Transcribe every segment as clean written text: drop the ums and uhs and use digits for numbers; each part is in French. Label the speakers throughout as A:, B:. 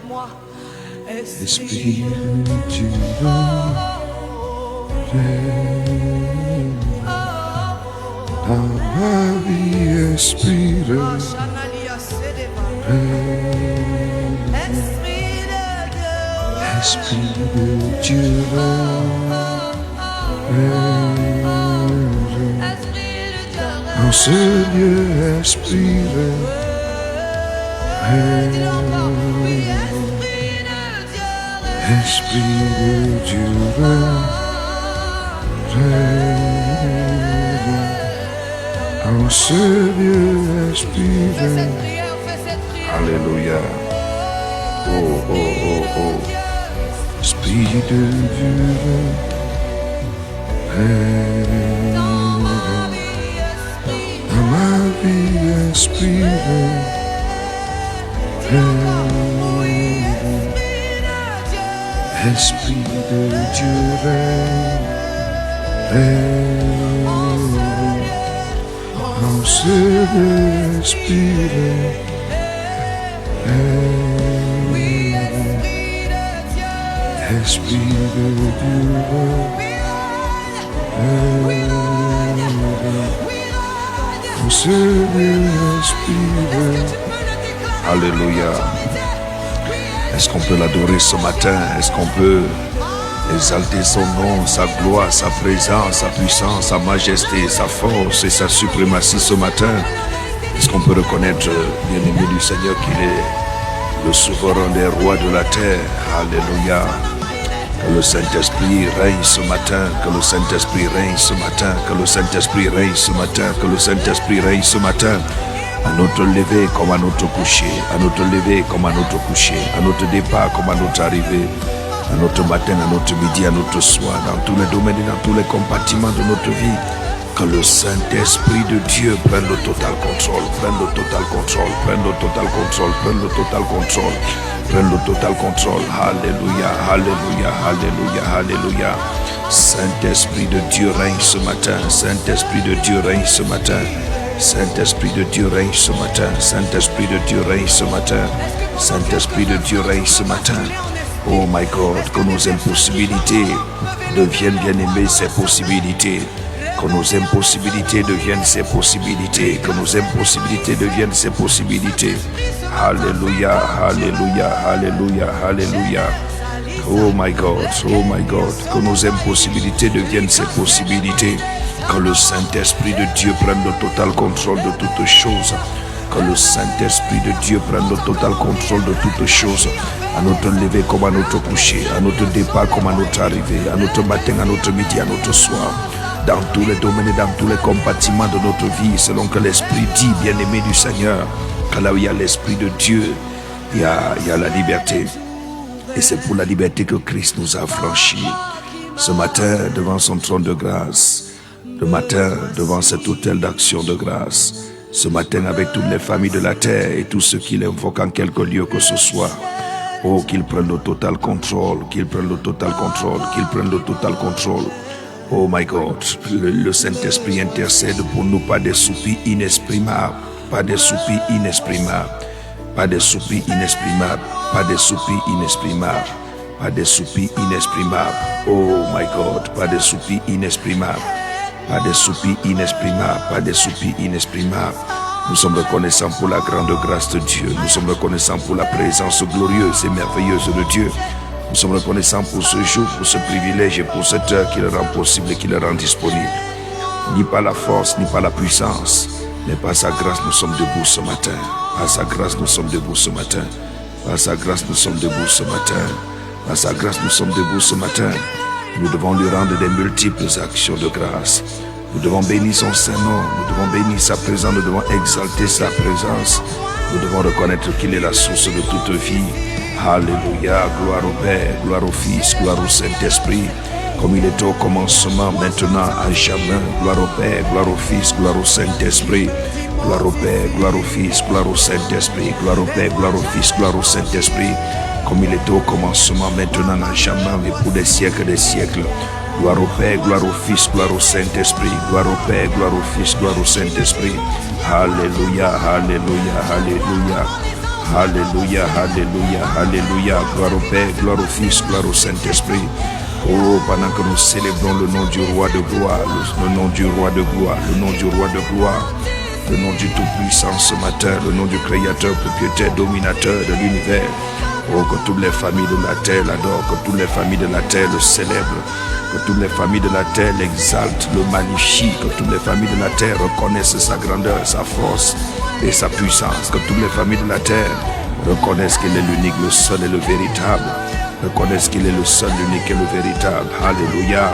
A: moi.
B: Esprit de Dieu, règne dans ma vie, Esprit de règne. Esprit de Dieu, règne en ce lieu, Esprit de règne. Esprit de Dieu, règne en ce lieu, Esprit de Alléluia. Oh, oh, oh, oh. Esprit de Dieu, règne dans ma vie, Esprit de règne. Esprit de Dieu, règne en ce lieu, Esprit de règne. Esprit de Dieu, règne en ce lieu, Esprit de Alléluia. Est-ce qu'on peut l'adorer ce matin? Est-ce qu'on peut exalter son nom, sa gloire, sa présence, sa puissance, sa majesté, sa force et sa suprématie ce matin? Est-ce qu'on peut reconnaître, bien-aimé du Seigneur, qu'il est le souverain des rois de la terre? Alléluia. Que le Saint-Esprit règne ce matin, que le Saint-Esprit règne ce matin, que le Saint-Esprit règne ce matin, que le Saint-Esprit règne ce matin. À notre lever comme à notre coucher, à notre lever comme à notre coucher, à notre départ comme à notre arrivée, à notre matin, à notre midi, à notre soir, dans tous les domaines et dans tous les compartiments de notre vie. Que le Saint-Esprit de Dieu prenne le total contrôle, prenne le total contrôle, prenne le total contrôle, prenne le total contrôle, prenne le total contrôle. Alléluia, alléluia, alléluia, alléluia. Saint-Esprit de Dieu règne ce matin, Saint-Esprit de Dieu règne ce matin. Saint-Esprit de Dieu règne ce matin, Saint-Esprit de Dieu règne ce matin, Saint-Esprit de Dieu règne ce matin. Oh my God, que nos impossibilités deviennent bien-aimées ces possibilités. Que nos impossibilités deviennent ces possibilités. Que nos impossibilités deviennent ces possibilités. Alléluia, alléluia, alléluia, alléluia. Oh my God, oh my God, que nos impossibilités deviennent ces possibilités. Que le Saint-Esprit de Dieu prenne le total contrôle de toutes choses. Que le Saint-Esprit de Dieu prenne le total contrôle de toutes choses. À notre lever comme à notre coucher, à notre départ comme à notre arrivée, à notre matin, à notre midi, à notre soir. Dans tous les domaines et dans tous les compartiments de notre vie, selon que l'Esprit dit, bien-aimé du Seigneur, que là où il y a l'Esprit de Dieu, il y a la liberté. Et c'est pour la liberté que Christ nous a franchis. Ce matin, devant son trône de grâce, le matin, devant cet autel d'action de grâce, ce matin, avec toutes les familles de la terre et tous ceux qui l'invoquent en quelque lieu que ce soit, oh, qu'ils prennent le total contrôle, qu'ils prennent le total contrôle, qu'ils prennent le total contrôle. Oh my God, le Saint-Esprit intercède pour nous, pas des soupirs inexprimables, pas des soupirs inexprimables, pas des soupirs inexprimables, pas des soupirs inexprimables, pas des soupirs inexprimables. Oh my God, pas des soupirs inexprimables. Pas de soupirs inexprimables, pas de soupirs inexprimables. Nous sommes reconnaissants pour la grande grâce de Dieu. Nous sommes reconnaissants pour la présence glorieuse et merveilleuse de Dieu. Nous sommes reconnaissants pour ce jour, pour ce privilège et pour cette heure qui le rend possible et qui le rend disponible. Ni par la force, ni par la puissance, mais par sa grâce nous sommes debout ce matin. Par sa grâce nous sommes debout ce matin. Par sa grâce nous sommes debout ce matin. Par sa grâce nous sommes debout ce matin. Nous devons lui rendre des multiples actions de grâce. Nous devons bénir son Saint-Nom. Nous devons bénir sa présence. Nous devons exalter sa présence. Nous devons reconnaître qu'il est la source de toute vie. Alléluia. Gloire au Père, gloire au Fils, gloire au Saint-Esprit. Comme il est au commencement, maintenant, à jamais. Gloire au Père, gloire au Fils, gloire au Saint-Esprit. Gloire au Père, gloire au Fils, gloire au Saint-Esprit. Gloire au Père, gloire au Fils, gloire au Saint-Esprit. Comme il était au commencement, maintenant, à jamais, et pour des siècles et des siècles. Gloire au Père, gloire au Fils, gloire au Saint-Esprit. Gloire au Père, gloire au Fils, gloire au Saint-Esprit. Alléluia, alléluia, alléluia. Alléluia, alléluia, alléluia. Gloire au Père, gloire au Fils, gloire au Saint-Esprit. Oh, pendant que nous célébrons le nom du roi de gloire, le nom du roi de gloire, le nom du roi de gloire, le nom du Tout-Puissant ce matin, le nom du Créateur, propriétaire, dominateur de l'univers. Oh, que toutes les familles de la terre l'adorent, que toutes les familles de la terre le célèbrent, que toutes les familles de la terre l'exaltent, le magnifient, que toutes les familles de la terre reconnaissent sa grandeur, sa force et sa puissance, que toutes les familles de la terre reconnaissent qu'il est l'unique, le seul et le véritable, reconnaissent qu'il est le seul, l'unique et le véritable. Alléluia.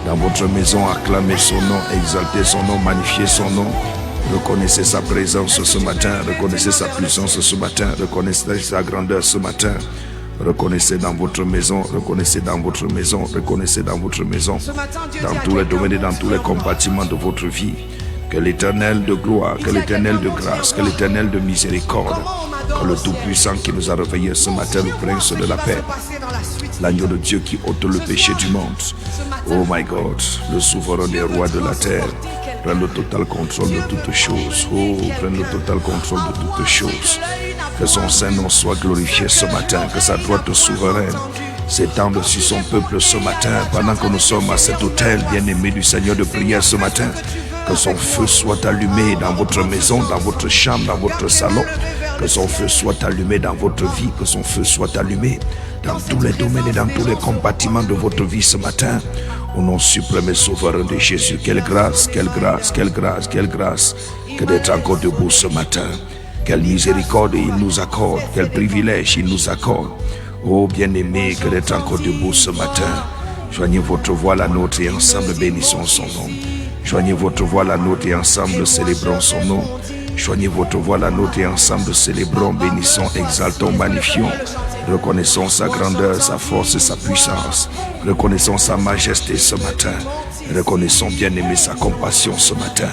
B: Dans votre maison, acclamez son nom, exaltez son nom, magnifiez son nom. Reconnaissez sa présence ce matin, reconnaissez sa puissance ce matin, reconnaissez sa grandeur ce matin. Reconnaissez dans votre maison, reconnaissez dans votre maison, reconnaissez dans votre maison, dans tous les domaines et dans tous les compartiments de votre vie. Que l'Éternel de gloire, que l'Éternel de grâce, que l'Éternel de miséricorde, que le Tout-Puissant qui nous a réveillés ce matin, le Prince de la paix, l'agneau de Dieu qui ôte le péché du monde. Oh my God, le souverain des rois de la terre, prenne le total contrôle de toutes choses. Oh, prenne le total contrôle de toutes choses. Que son Saint-Nom soit glorifié ce matin, que sa droite souveraine s'étende sur son peuple ce matin, pendant que nous sommes à cet autel bien-aimé du Seigneur de prière ce matin. Que son feu soit allumé dans votre maison, dans votre chambre, dans votre salon. Que son feu soit allumé dans votre vie, que son feu soit allumé dans tous les domaines et dans tous les compartiments de votre vie ce matin. Au nom suprême et souverain de Jésus, quelle grâce, quelle grâce, quelle grâce, quelle grâce que d'être encore debout ce matin. Quelle miséricorde il nous accorde, quel privilège il nous accorde. Oh bien-aimé, que d'être encore debout ce matin. Joignez votre voix à la nôtre et ensemble bénissons son nom. Joignez votre voix à la nôtre et ensemble célébrons son nom. Joignez votre voix à la nôtre et ensemble célébrons, bénissons, exaltons, magnifions. Reconnaissons sa grandeur, sa force et sa puissance. Reconnaissons sa majesté ce matin. Reconnaissons bien-aimé sa compassion ce matin.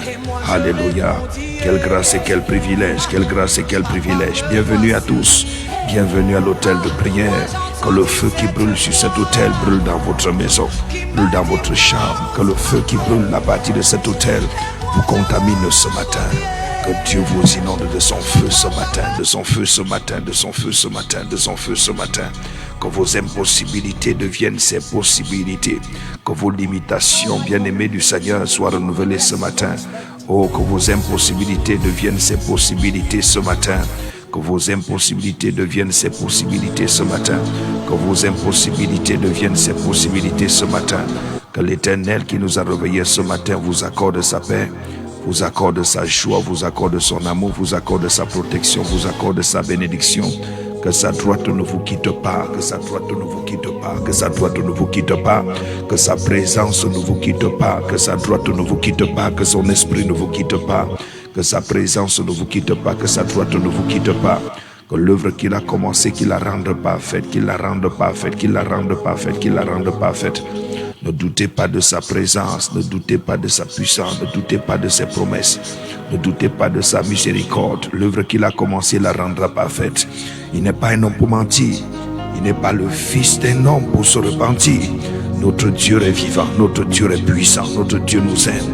B: Alléluia. Quelle grâce et quel privilège, quelle grâce et quel privilège. Bienvenue à tous. Bienvenue à l'autel de prière. Que le feu qui brûle sur cet autel brûle dans votre maison, brûle dans votre chambre. Que le feu qui brûle à partir de cet autel vous contamine ce matin. Que Dieu vous inonde de son feu ce matin, de son feu ce matin, de son feu ce matin, de son feu ce matin. Que vos impossibilités deviennent ses possibilités. Que vos limitations, bien-aimées du Seigneur, soient renouvelées ce matin. Oh, que vos impossibilités deviennent ses possibilités ce matin. Que vos impossibilités deviennent ses possibilités ce matin. Que vos impossibilités deviennent ses possibilités ce matin. Que l'Éternel qui nous a réveillés ce matin vous accorde sa paix, vous accorde sa joie, vous accorde son amour, vous accorde sa protection, vous accorde sa bénédiction. Que sa droite ne vous quitte pas, que sa droite ne vous quitte pas, que sa droite ne vous quitte pas, que sa présence ne vous quitte pas, que sa droite ne vous quitte pas, que son esprit ne vous quitte pas, que sa présence ne vous quitte pas, que sa droite ne vous quitte pas. Que l'œuvre qu'il a commencée, qu'il la rende parfaite, qu'il la rende parfaite, qu'il la rende parfaite, qu'il la rende parfaite. Ne doutez pas de sa présence, ne doutez pas de sa puissance, ne doutez pas de ses promesses, ne doutez pas de sa miséricorde. L'œuvre qu'il a commencée la rendra parfaite. Il n'est pas un homme pour mentir, il n'est pas le fils d'un homme pour se repentir. Notre Dieu est vivant, notre Dieu est puissant, notre Dieu nous aime.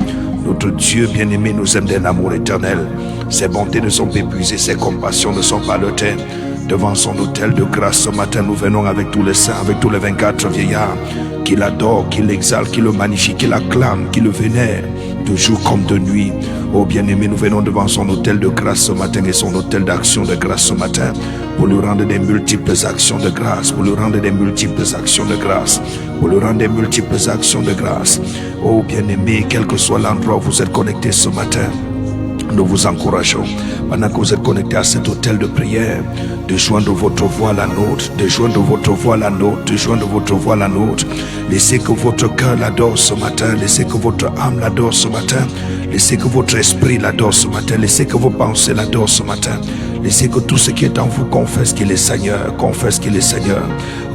B: Notre Dieu bien-aimé nous aime d'un amour éternel. Ses bontés ne sont pas épuisées, ses compassions ne sont pas le terme. Devant son autel de grâce ce matin, nous venons avec tous les saints, avec tous les 24 vieillards qui l'adorent, qui l'exaltent, qui le magnifient, qui l'acclament, qui le vénèrent, de jour comme de nuit. Oh bien-aimé, nous venons devant son autel de grâce ce matin et son autel d'action de grâce ce matin pour lui rendre des multiples actions de grâce, pour lui rendre des multiples actions de grâce, pour lui rendre des multiples actions de grâce. Oh bien-aimé, quel que soit l'endroit où vous êtes connectés ce matin, nous vous encourageons, pendant que vous êtes connectés à cet autel de prière, de joindre votre voix à la nôtre, de joindre votre voix à la nôtre, de joindre votre voix à la nôtre. Laissez que votre cœur l'adore ce matin, laissez que votre âme l'adore ce matin, laissez que votre esprit l'adore ce matin, laissez que vos pensées l'adorent ce matin. Laissez que tout ce qui est en vous confesse qu'il est Seigneur, confesse qu'il est Seigneur.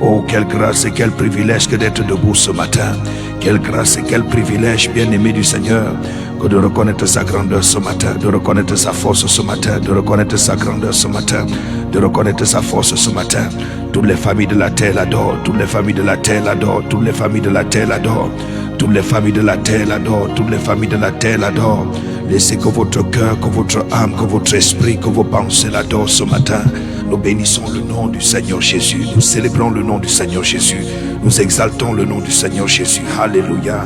B: Oh, quelle grâce et quel privilège que d'être debout ce matin. Quelle grâce et quel privilège, bien-aimé du Seigneur, que de reconnaître sa grandeur ce matin, de reconnaître sa force ce matin, de reconnaître sa grandeur ce matin, de reconnaître sa force ce matin. Toutes les familles de la terre l'adorent, toutes les familles de la terre l'adorent, toutes les familles de la terre l'adorent, toutes les familles de la terre l'adorent, toutes les familles de la terre l'adorent. Laissez que votre cœur, que votre âme, que votre esprit, que vos pensées l'adorent ce matin. Nous bénissons le nom du Seigneur Jésus. Nous célébrons le nom du Seigneur Jésus. Nous exaltons le nom du Seigneur Jésus. Alléluia.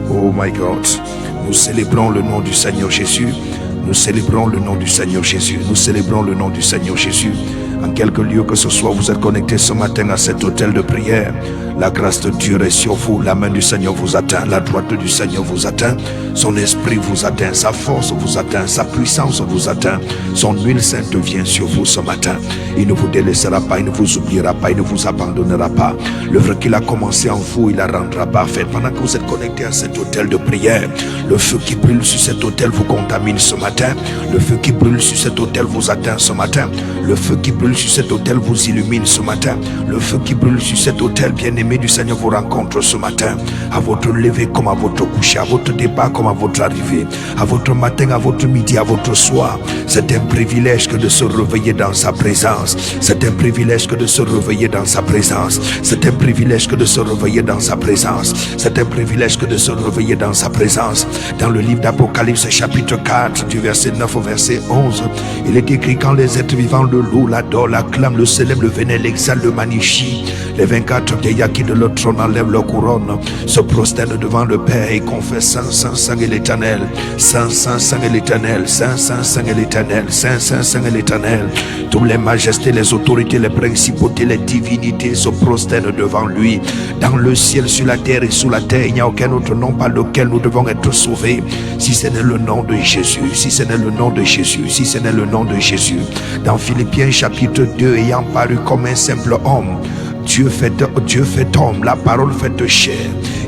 B: Oh my God. Nous célébrons le nom du Seigneur Jésus. Nous célébrons le nom du Seigneur Jésus. Nous célébrons le nom du Seigneur Jésus. En quelque lieu que ce soit, vous êtes connectés ce matin à cet hôtel de prière. La grâce de Dieu est sur vous. La main du Seigneur vous atteint. La droite du Seigneur vous atteint. Son esprit vous atteint. Sa force vous atteint. Sa puissance vous atteint. Son huile sainte vient sur vous ce matin. Il ne vous délaissera pas. Il ne vous oubliera pas. Il ne vous abandonnera pas. L'œuvre qu'il a commencé en vous, il la rendra parfaite. Pendant que vous êtes connectés à cet hôtel de prière, le feu qui brûle sur cet hôtel vous contamine ce matin. Le feu qui brûle sur cet hôtel vous atteint ce matin. Le feu qui brûle sur cet hôtel vous illumine ce matin. Le feu qui brûle sur cet hôtel, bien-aimé du Seigneur, vous rencontre ce matin. À votre lever comme à votre coucher, à votre départ comme à votre arrivée, à votre matin, à votre midi, à votre soir. C'est un privilège que de se réveiller dans sa présence. C'est un privilège que de se réveiller dans sa présence. C'est un privilège que de se réveiller dans sa présence. C'est un privilège que de se réveiller dans sa présence. Dans le livre d'Apocalypse chapitre 4 du verset 9 au verset 11, il est écrit: quand les êtres vivants le louent, l'adorent, l'acclament, le célèbrent, le vénèrent, l'exaltent, le magnifient, les 24 vieillards qui de leur trône enlèvent leur couronne, se prosternent devant le Père et confessent: Saint, Saint, Saint est l'Éternel, Saint, Saint, Saint est l'Éternel, Saint, Saint, Saint est l'Éternel, Saint, Saint, Saint est l'Éternel. Toutes les majestés, les autorités, les principautés, les divinités se prosternent devant lui. Dans le ciel, sur la terre et sous la terre, il n'y a aucun autre nom par lequel nous devons être sauvés, si ce n'est le nom de Jésus, si ce n'est le nom de Jésus, si ce n'est le nom de Jésus. Dans Philippiens chapitre 2, ayant paru comme un simple homme, Dieu fait homme, la parole faite chair.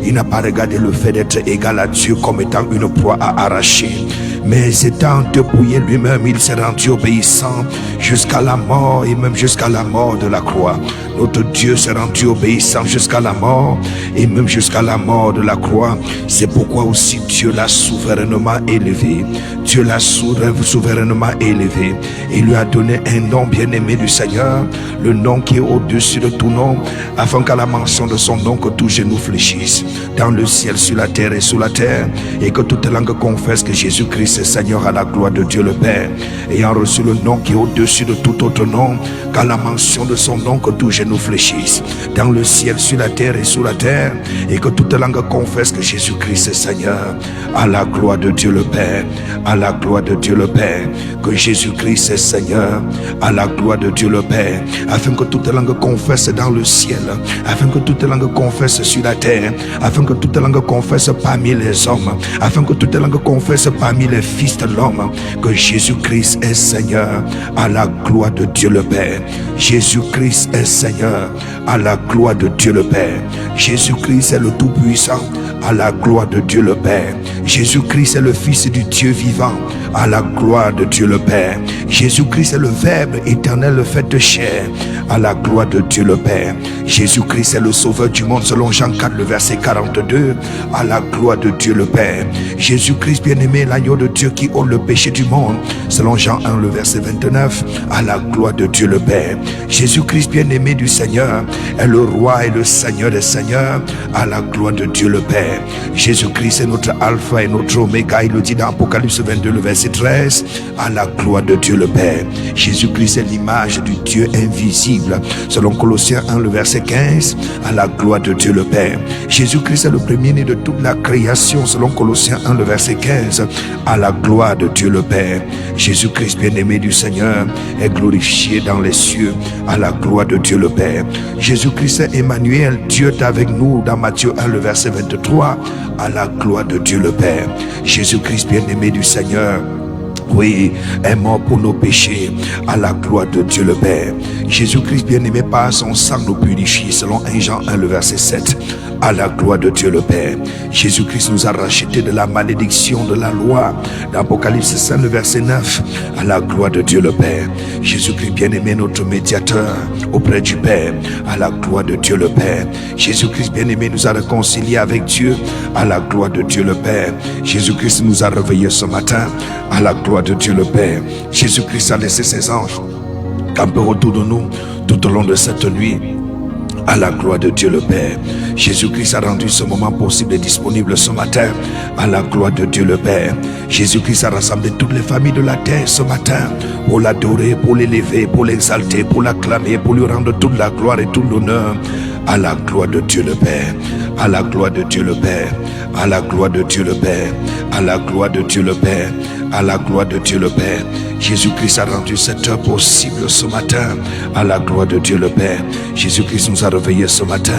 B: Il n'a pas regardé le fait d'être égal à Dieu comme étant une proie à arracher, mais étant dépouillé lui-même, il s'est rendu obéissant jusqu'à la mort, et même jusqu'à la mort de la croix. Notre Dieu s'est rendu obéissant jusqu'à la mort, et même jusqu'à la mort de la croix. C'est pourquoi aussi Dieu l'a souverainement élevé. Dieu l'a souverainement élevé. Il lui a donné un nom bien-aimé du Seigneur, le nom qui est au-dessus de tout nom, afin qu'à la mention de son nom, que tout genou fléchisse, dans le ciel, sur la terre et sous la terre, et que toute langue confesse que Jésus-Christ est Seigneur, à la gloire de Dieu le Père. Ayant reçu le nom qui est au-dessus de tout autre nom, qu'à la mention de son nom, que tout genou fléchisse, dans le ciel, sur la terre et sous la terre, et que toute langue confesse que Jésus-Christ est Seigneur, à la gloire de Dieu le Père, à la gloire de Dieu le Père, que Jésus-Christ est Seigneur, à la gloire de Dieu le Père, afin que toute langue confesse dans le ciel, afin que toute langue confesse sur la terre, afin que toute langue confesse parmi les hommes, afin que toute langue confesse parmi les fils de l'homme, que Jésus-Christ est Seigneur, à la gloire de Dieu le Père. Jésus-Christ est Seigneur, à la gloire de Dieu le Père. Jésus-Christ est le Tout-Puissant, à la gloire de Dieu le Père. Jésus-Christ est le Fils du Dieu vivant, à la gloire de Dieu le Père. Jésus-Christ est le Verbe éternel fait de chair, à la gloire de Dieu le Père. Jésus-Christ est le Sauveur du monde, selon Jean 4, le verset 42, à la gloire de Dieu le Père. Jésus-Christ bien-aimé, l'agneau de Dieu qui ôte le péché du monde, selon Jean 1, le verset 29, à la gloire de Dieu le Père. Jésus-Christ bien-aimé du Seigneur est le roi et le Seigneur des seigneurs, à la gloire de Dieu le Père. Jésus-Christ est notre alpha et notre oméga, il le dit dans Apocalypse 22, le verset 13, à la gloire de Dieu le Père. Jésus-Christ est l'image du Dieu invisible, selon Colossiens 1, le verset 15, à la gloire de Dieu le Père. Jésus-Christ est le premier-né de toute la création, selon Colossiens 1, le verset 15, à la gloire de Dieu le Père. Jésus-Christ bien-aimé du Seigneur est glorifié dans les cieux, à la gloire de Dieu le Père. Jésus-Christ est Emmanuel, Dieu est avec nous, dans Matthieu 1, le verset 23, à la gloire de Dieu le Père. Jésus-Christ bien-aimé du Seigneur, oui, est mort pour nos péchés, à la gloire de Dieu le Père. Jésus-Christ bien-aimé par son sang nous purifie, selon 1 Jean 1, le verset 7, à la gloire de Dieu le Père. Jésus-Christ nous a rachetés de la malédiction de la loi, dans Apocalypse 5, le verset 9, à la gloire de Dieu le Père. Jésus-Christ bien-aimé, notre médiateur auprès du Père, à la gloire de Dieu le Père. Jésus-Christ bien-aimé nous a réconciliés avec Dieu, à la gloire de Dieu le Père. Jésus-Christ nous a réveillés ce matin, à la gloire de Dieu le Père. Jésus-Christ a laissé ses anges camper autour de nous tout au long de cette nuit, À la gloire de Dieu le Père. Jésus-Christ a rendu ce moment possible et disponible ce matin. À la gloire de Dieu le Père. Jésus-Christ a rassemblé toutes les familles de la terre ce matin pour l'adorer, pour l'élever, pour l'exalter, pour l'acclamer, pour lui rendre toute la gloire et tout l'honneur. À la gloire de Dieu le Père. À la gloire de Dieu le Père. À la gloire de Dieu le Père. À la gloire de Dieu le Père. À la gloire de Dieu le Père. Jésus-Christ a rendu cette heure possible ce matin. À la gloire de Dieu le Père. Jésus-Christ nous a réveillés ce matin.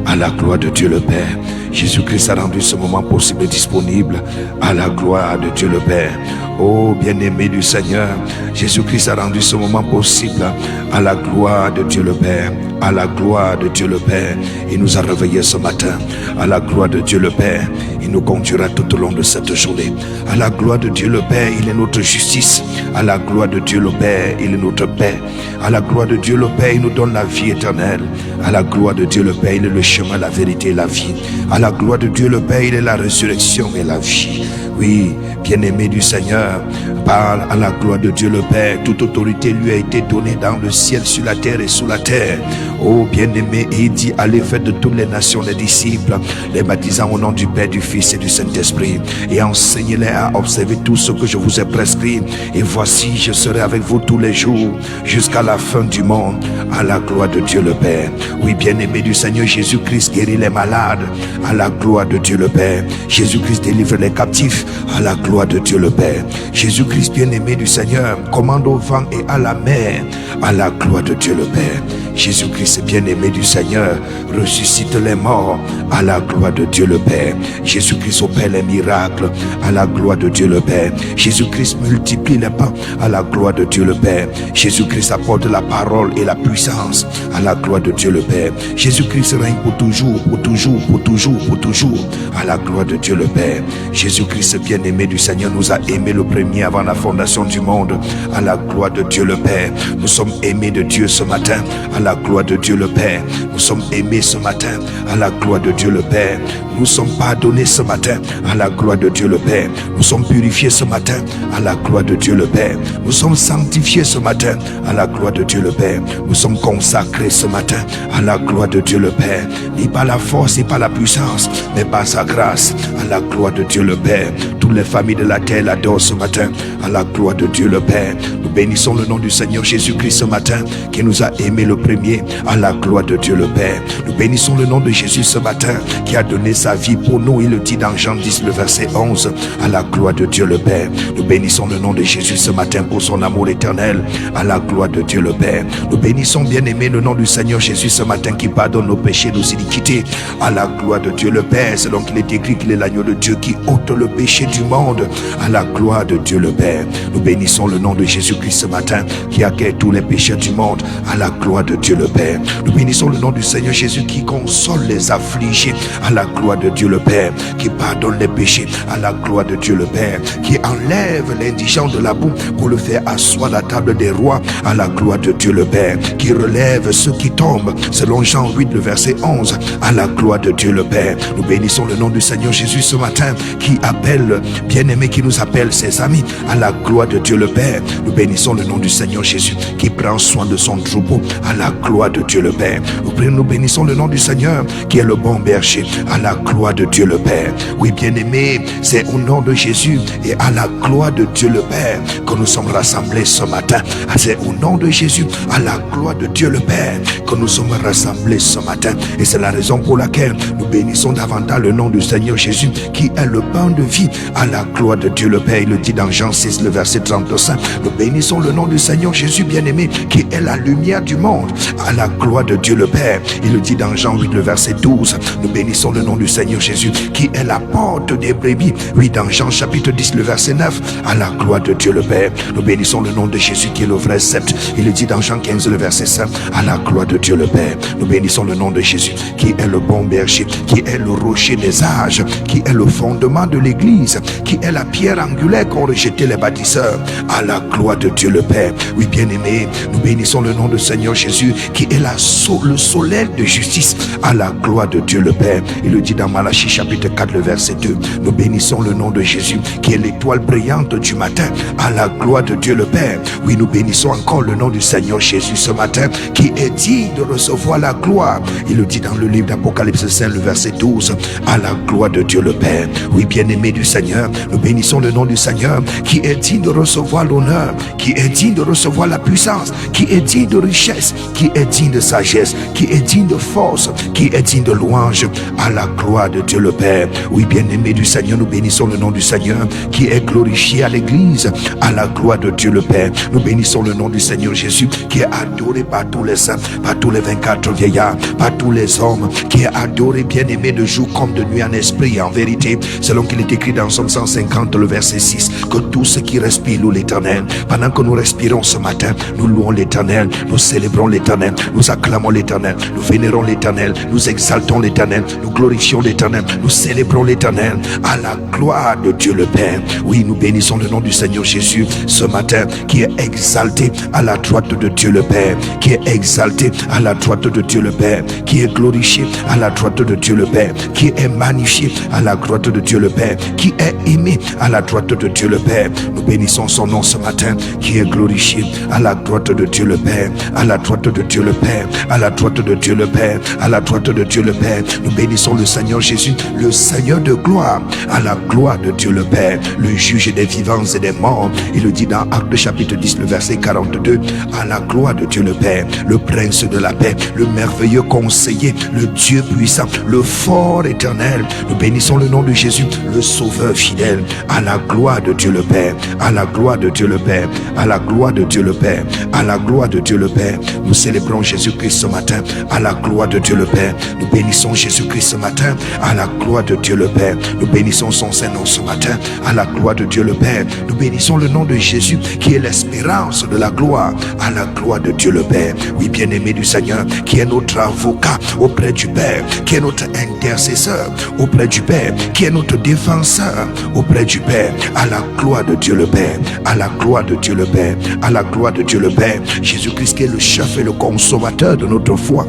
B: À la gloire de Dieu le Père. Jésus-Christ a rendu ce moment possible et disponible. À la gloire de Dieu le Père. Oh bien-aimé du Seigneur, Jésus-Christ a rendu ce moment possible. À la gloire de Dieu le Père. À la gloire de Dieu le Père. Il nous a réveillés ce matin. À la gloire de Dieu le Père. Il nous conduira tout au long de cette journée. À la gloire de Dieu le Père, il est notre justice. À la gloire de Dieu le Père, il est notre paix. À la gloire de Dieu le Père, il nous donne la vie éternelle. À la gloire de Dieu le Père, il est le chemin, la vérité et la vie. À la gloire de Dieu le Père, il est la résurrection et la vie. Oui, bien-aimé du Seigneur, parle à la gloire de Dieu le Père. Toute autorité lui a été donnée dans le ciel, sur la terre et sous la terre. Oh bien-aimé, et il dit, allez faire de toutes les nations des disciples, les baptisant au nom du Père, du Fils et du Saint-Esprit, et enseignez-les à observer tout ce que je vous ai prescrit. Et voici, je serai avec vous tous les jours, jusqu'à la fin du monde. À la gloire de Dieu le Père. Oui, bien-aimé du Seigneur, Jésus-Christ guérit les malades. À la gloire de Dieu le Père. Jésus-Christ délivre les captifs. À la gloire de Dieu le Père. Jésus-Christ bien-aimé du Seigneur commande au vent et à la mer. À la gloire de Dieu le Père. Jésus-Christ bien-aimé du Seigneur ressuscite les morts. À la gloire de Dieu le Père. Jésus-Christ opère les miracles. À la gloire de Dieu le Père. Jésus-Christ multiplie les pains. À la gloire de Dieu le Père. Jésus-Christ apporte la parole et la puissance. À la gloire de Dieu le Père. Jésus-Christ règne pour toujours, pour toujours, pour toujours, pour toujours. À la gloire de Dieu le Père. Jésus-Christ bien-aimé du Seigneur nous a aimés le premier avant la fondation du monde. À la gloire de Dieu le Père. Nous sommes aimés de Dieu ce matin. À la gloire de Dieu le Père. Nous sommes aimés ce matin. À la gloire de Dieu le Père. Nous sommes pardonnés ce matin. À la gloire de Dieu le Père. Nous sommes purifiés ce matin. À la gloire de Dieu le Père. Nous sommes sanctifiés ce matin. À la gloire de Dieu le Père. Nous sommes consacrés ce matin. À la gloire de Dieu le Père. Ni par la force, ni par la puissance, mais par sa grâce. À la gloire de Dieu le Père. Toutes les familles de la terre l'adorent ce matin. À la gloire de Dieu le Père. Nous bénissons le nom du Seigneur Jésus-Christ ce matin, qui nous a aimés le premier. À la gloire de Dieu le Père. Nous bénissons le nom de Jésus ce matin, qui a donné sa vie pour nous. Il le dit dans Jean 10, le verset 11. À la gloire de Dieu le Père. Nous bénissons le nom de Jésus ce matin pour son amour éternel. À la gloire de Dieu le Père. Nous bénissons bien aimé le nom du Seigneur Jésus ce matin, qui pardonne nos péchés, nos iniquités. À la gloire de Dieu le Père. Selon qu'il est écrit qu'il est l'agneau de Dieu qui ôte le péché du monde. À la gloire de Dieu le Père. Nous bénissons le nom de Jésus-Christ ce matin, qui accueille tous les péchés du monde. À la gloire de Dieu le Père. Nous bénissons le nom du Seigneur Jésus, qui console les affligés. À la gloire de Dieu le Père. Qui pardonne les péchés. À la gloire de Dieu le Père. Qui enlève l'indigent de la boue pour le faire asseoir à la table des rois. À la gloire de Dieu le Père. Qui relève ceux qui tombent. Selon Jean 8, le verset 11. À la gloire de Dieu le Père. Nous bénissons le nom du Seigneur Jésus ce matin, qui appelle, bien-aimé, qui nous appelle ses amis. À la gloire de Dieu le Père. Nous bénissons le nom du Seigneur Jésus, qui prend soin de son troupeau. À la gloire de Dieu le Père. Nous bénissons le nom du Seigneur, qui est le bon berger. À la gloire de Dieu le Père. Oui, bien-aimé, c'est au nom de Jésus et à la gloire de Dieu le Père que nous sommes rassemblés ce matin. C'est au nom de Jésus, à la gloire de Dieu le Père, que nous sommes rassemblés ce matin. Et c'est la raison pour laquelle nous bénissons davantage le nom du Seigneur Jésus, qui est le pain de vie. À la gloire de Dieu le Père. Il le dit dans Jean 6, le verset 35. Nous bénissons le nom du Seigneur Jésus bien-aimé, qui est la lumière du monde. À la gloire de Dieu le Père. Il le dit dans Jean 8, le verset 12. Nous bénissons le nom du Seigneur Jésus, qui est la porte des brebis. Oui, dans Jean chapitre 10, le verset 9. À la gloire de Dieu le Père. Nous bénissons le nom de Jésus, qui est le vrai sceptre. Il le dit dans Jean 15, le verset 5. À la gloire de Dieu le Père. Nous bénissons le nom de Jésus, qui est le bon berger, qui est le rocher des âges, qui est le fondement de l'église. qui est la pierre angulaire qu'ont rejeté les bâtisseurs. À la gloire de Dieu le Père. Oui, bien-aimé, nous bénissons le nom du Seigneur Jésus, qui est le soleil de justice. À la gloire de Dieu le Père. Il le dit dans Malachie chapitre 4, le verset 2. Nous bénissons le nom de Jésus, qui est l'étoile brillante du matin. À la gloire de Dieu le Père. Oui, nous bénissons encore le nom du Seigneur Jésus ce matin, qui est digne de recevoir la gloire. Il le dit dans le livre d'Apocalypse 5, le verset 12. À la gloire de Dieu le Père. Oui, bien-aimé du Seigneur, nous bénissons le nom du Seigneur, qui est digne de recevoir l'honneur, qui est digne de recevoir la puissance, qui est digne de richesse, qui est digne de sagesse, qui est digne de force, qui est digne de louange. À la gloire de Dieu le Père. Oui, bien-aimé du Seigneur, nous bénissons le nom du Seigneur, qui est glorifié à l'église. À la gloire de Dieu le Père. Nous bénissons le nom du Seigneur Jésus, qui est adoré par tous les saints, par tous les 24 vieillards, par tous les hommes, qui est adoré, bien-aimé, de jour comme de nuit, en esprit et en vérité, selon qu'il est écrit dans Somme 150, le verset 6, que tous ceux qui respirent louent l'Éternel. Pendant que nous respirons ce matin, nous louons l'Éternel, nous célébrons l'Éternel, nous acclamons l'Éternel, nous vénérons l'Éternel, nous exaltons l'Éternel, nous glorifions l'Éternel, nous célébrons l'Éternel. À la gloire de Dieu le Père. Oui, nous bénissons le nom du Seigneur Jésus ce matin, qui est exalté à la droite de Dieu le Père, qui est exalté à la droite de Dieu le Père, qui est glorifié à la droite de Dieu le Père, qui est magnifié à la droite de Dieu le Père, qui est aimé à la droite de Dieu le Père. Nous bénissons son nom ce matin, qui est glorifié à la droite de Dieu le Père, à la droite de Dieu le Père, à la droite de Dieu le Père, à la droite de Dieu le Père. Nous bénissons le Seigneur Jésus, le Seigneur de gloire, à la gloire de Dieu le Père, le juge des vivants et des morts. Il le dit dans Actes chapitre 10, le verset 42, à la gloire de Dieu le Père, le prince de la paix, le merveilleux conseiller, le Dieu puissant, le fort éternel. Nous bénissons le nom de Jésus, le sauveur fidèle, à la gloire de Dieu le Père, à la gloire de Dieu le Père, à la gloire de Dieu le Père, à la gloire de Dieu le Père. Nous célébrons Jésus-Christ ce matin, à la gloire de Dieu le Père. Nous bénissons Jésus-Christ ce matin, à la gloire de Dieu le Père. Nous bénissons son Saint-Nom ce matin, à la gloire de Dieu le Père. Nous bénissons le nom de Jésus, qui est l'espérance de la gloire, à la gloire de Dieu le Père. Oui, bien-aimé du Seigneur, qui est notre avocat auprès du Père, qui est notre intercesseur auprès du Père, qui est notre défenseur auprès du Père, à la gloire de Dieu le Père, à la gloire de Dieu le Père, à la gloire de Dieu le Père. Jésus-Christ qui est le chef et le consommateur de notre foi,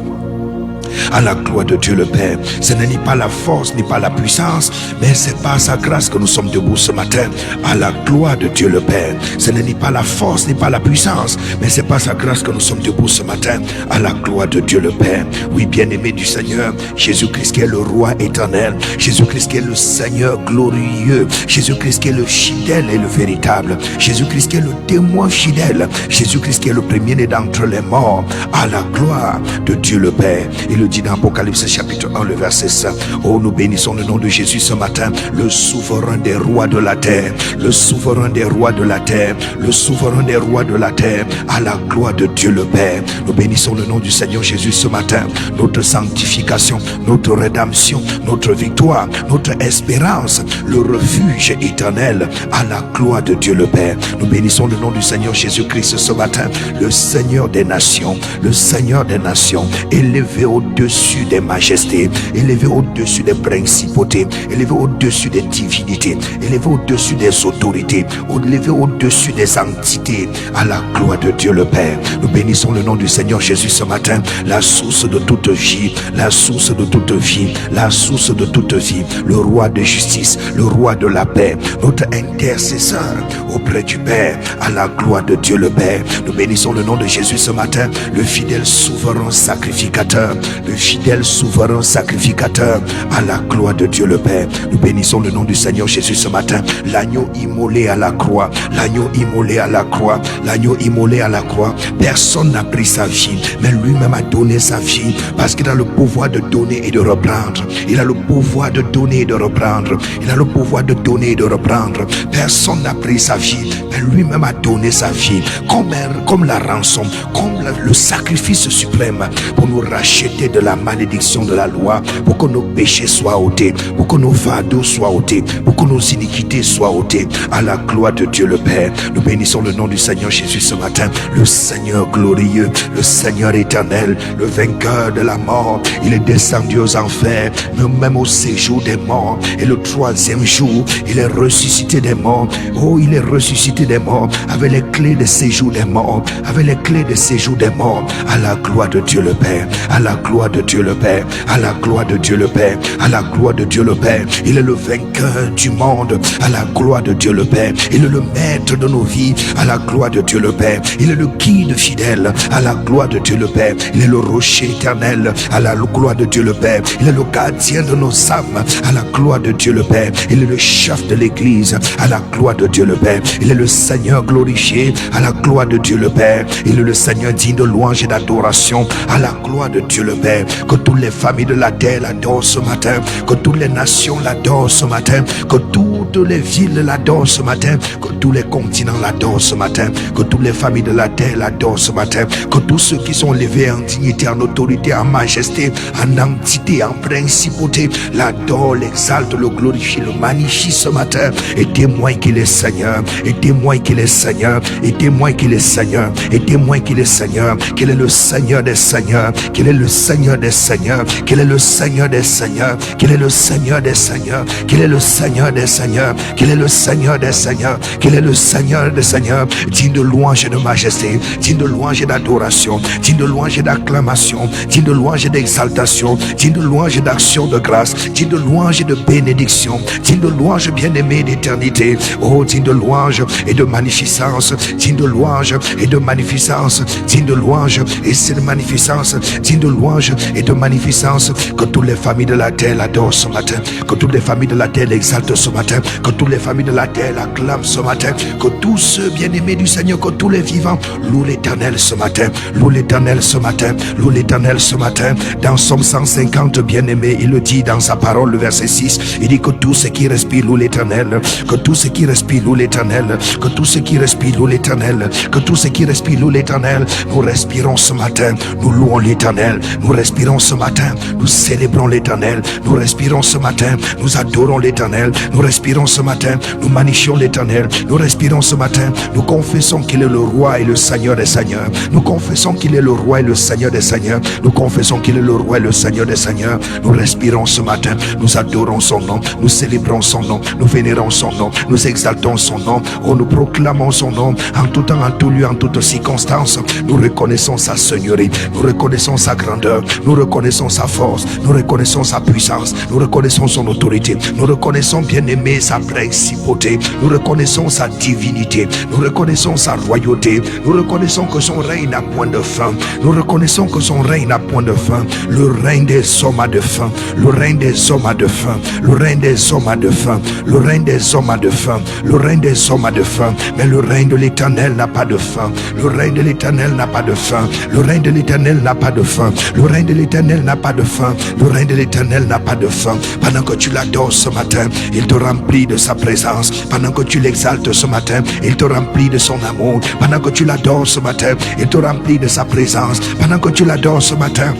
B: à la gloire de Dieu le Père. Ce n'est ni pas la force, ni pas la puissance, mais c'est par sa grâce que nous sommes debout ce matin, à la gloire de Dieu le Père. Ce n'est ni pas la force, ni pas la puissance, mais c'est par sa grâce que nous sommes debout ce matin, à la gloire de Dieu le Père. Oui, bien-aimé du Seigneur, Jésus-Christ qui est le roi éternel, Jésus-Christ qui est le Seigneur glorieux, Jésus-Christ qui est le fidèle et le véritable, Jésus-Christ qui est le témoin fidèle, Jésus-Christ qui est le premier-né d'entre les morts, à la gloire de Dieu le Père. Il le dit dans Apocalypse chapitre 1, le verset 5. Oh, nous bénissons le nom de Jésus ce matin, le souverain des rois de la terre, le souverain des rois de la terre, le souverain des rois de la terre, à la gloire de Dieu le Père. Nous bénissons le nom du Seigneur Jésus ce matin, notre sanctification, notre rédemption, notre victoire, notre espérance, le refuge éternel, à la gloire de Dieu le Père. Nous bénissons le nom du Seigneur Jésus-Christ ce matin, le Seigneur des nations, le Seigneur des nations, élevé au-dessus des majestés, élevé au-dessus des principautés, élevé au-dessus des divinités, élevé au-dessus des autorités, élevé au-dessus des entités, à la gloire de Dieu le Père. Nous bénissons le nom du Seigneur Jésus ce matin, la source de toute vie, la source de toute vie, la source de toute vie, le roi de justice, le roi de la paix, notre intercesseur auprès du Père, à la gloire de Dieu le Père. Nous bénissons le nom de Jésus ce matin, le fidèle souverain sacrificateur, le fidèle souverain sacrificateur, à la gloire de Dieu le Père. Nous bénissons le nom du Seigneur Jésus ce matin, l'agneau immolé à la croix, l'agneau immolé à la croix, l'agneau immolé à la croix. Personne n'a pris sa vie, mais lui-même a donné sa vie, parce qu'il a le pouvoir de donner et de reprendre. Il a le pouvoir de donner et de reprendre. Il a le pouvoir de donner et de reprendre. Personne n'a pris sa vie, mais lui-même a donné sa vie comme la rançon, comme le sacrifice suprême, pour nous racheter de la malédiction de la loi, pour que nos péchés soient ôtés, pour que nos fardeaux soient ôtés, pour que nos iniquités soient ôtées, à la gloire de Dieu le Père. Nous bénissons le nom du Seigneur Jésus ce matin, le Seigneur glorieux, le Seigneur éternel, le vainqueur de la mort. Il est descendu aux enfers, même au séjour des morts. Et le troisième jour, il est ressuscité des morts. Oh, il est ressuscité des morts avec les clés de séjour des morts, avec les clés de séjour des morts. À la gloire de Dieu le Père, à la gloire de Dieu le Père, à la gloire de Dieu le Père, à la gloire de Dieu le Père. Il est le vainqueur du monde, à la gloire de Dieu le Père. Il est le maître de nos vies, à la gloire de Dieu le Père. Il est le guide fidèle, à la gloire de Dieu le Père. Il est le rocher éternel, à la gloire de Dieu le Père. Il est le gardien de nos âmes, à la gloire de Dieu le Père. Il est le chef de l'église, à la gloire de Dieu le Père. Il est le Seigneur glorifié, à la gloire de Dieu le Père. Il est le Seigneur digne de louange et d'adoration, à la gloire de Dieu le Père. Que toutes les familles de la terre l'adorent ce matin, que toutes les nations l'adorent ce matin, que toutes les villes l'adorent ce matin, que tous les continents l'adorent ce matin, que toutes les familles de la terre l'adorent ce matin, que tous ceux qui sont levés en dignité, en autorité, en majesté, en entité, en principauté l'adorent, l'exaltent, le glorifient, le magnifient ce matin, et témoigne qu'il est Seigneur, et témoigne qu'il est Seigneur, et témoigne qu'il est Seigneur, et témoigne qu'il est Seigneur, qu'il est le Seigneur des Seigneurs, qu'il est le Seigneur des Seigneurs, qu'il est le Seigneur des Seigneurs, qu'il est le Seigneur des Seigneurs, qu'il est le Seigneur des Seigneurs, qu'il est le Seigneur des Seigneurs, qu'il est le Seigneur des Seigneurs, digne de louange et de majesté, digne de louange et d'adoration, digne de louange et d'acclamation, digne de louange et d'exaltation, digne de louange et d'action de grâce, digne de louange et de bénédiction, digne de louange bien-aimé d'éternité, oh digne de louange et de magnificence, digne de louange et de magnificence, digne de louange et de magnificence, digne de louange et de magnificence. Que toutes les familles de la terre l'adorent ce matin, que toutes les familles de la terre l'exaltent ce matin, que toutes les familles de la terre l'acclament ce matin, que tous ceux bien-aimés du Seigneur, que tous les vivants louent l'Éternel ce matin, louent l'Éternel ce matin, louent l'Éternel ce matin. Dans Somme 150, bien-aimé, il le dit dans sa parole, le verset 6, il dit que tous ceux qui respirent louent l'Éternel, que tous ceux qui respirent louent l'Éternel, que tous ceux qui respirent louent l'Éternel, que tous ceux qui respirent louent l'Éternel. Nous respirons ce matin, nous louons l'Éternel, nous respirons ce matin, nous célébrons l'Éternel, nous respirons ce matin, nous adorons l'Éternel, nous respirons ce matin, nous magnifions l'Éternel, nous respirons ce matin, nous confessons qu'il est le roi et le Seigneur des Seigneurs, nous confessons qu'il est le roi et le Seigneur des Seigneurs, nous confessons qu'il est le roi et le Seigneur des Seigneurs. Nous respirons ce matin, nous adorons son nom, nous célébrons son nom, nous vénérons son nom, nous exaltons son nom, oh, nous proclamons son nom en tout temps, en tout lieu, en toutes circonstances. Nous reconnaissons sa seigneurie, nous reconnaissons sa grandeur, nous reconnaissons sa force, nous reconnaissons sa puissance, nous reconnaissons son autorité, nous reconnaissons bien-aimé sa principauté, nous reconnaissons sa divinité, nous reconnaissons sa royauté, nous reconnaissons que son règne n'a point de fin, nous reconnaissons que son règne n'a point de fin. Le règne des hommes a de fin, le règne des hommes a de fin, le règne des hommes a de fin, le règne des hommes a de fin, le règne des hommes a de fin, mais le règne de l'Éternel n'a pas de fin, le règne de l'Éternel n'a pas de fin, le règne de l'Éternel n'a pas de fin, le règne de l'Éternel n'a pas de fin, le règne de l'Éternel n'a pas de fin. Pendant que tu l'adores ce matin, il te remplit de sa présence. Pendant que tu l'exaltes ce matin, il te remplit de son amour. Pendant que tu l'adores ce matin, il te remplit de sa présence. Pendant que tu l'adores ce matin,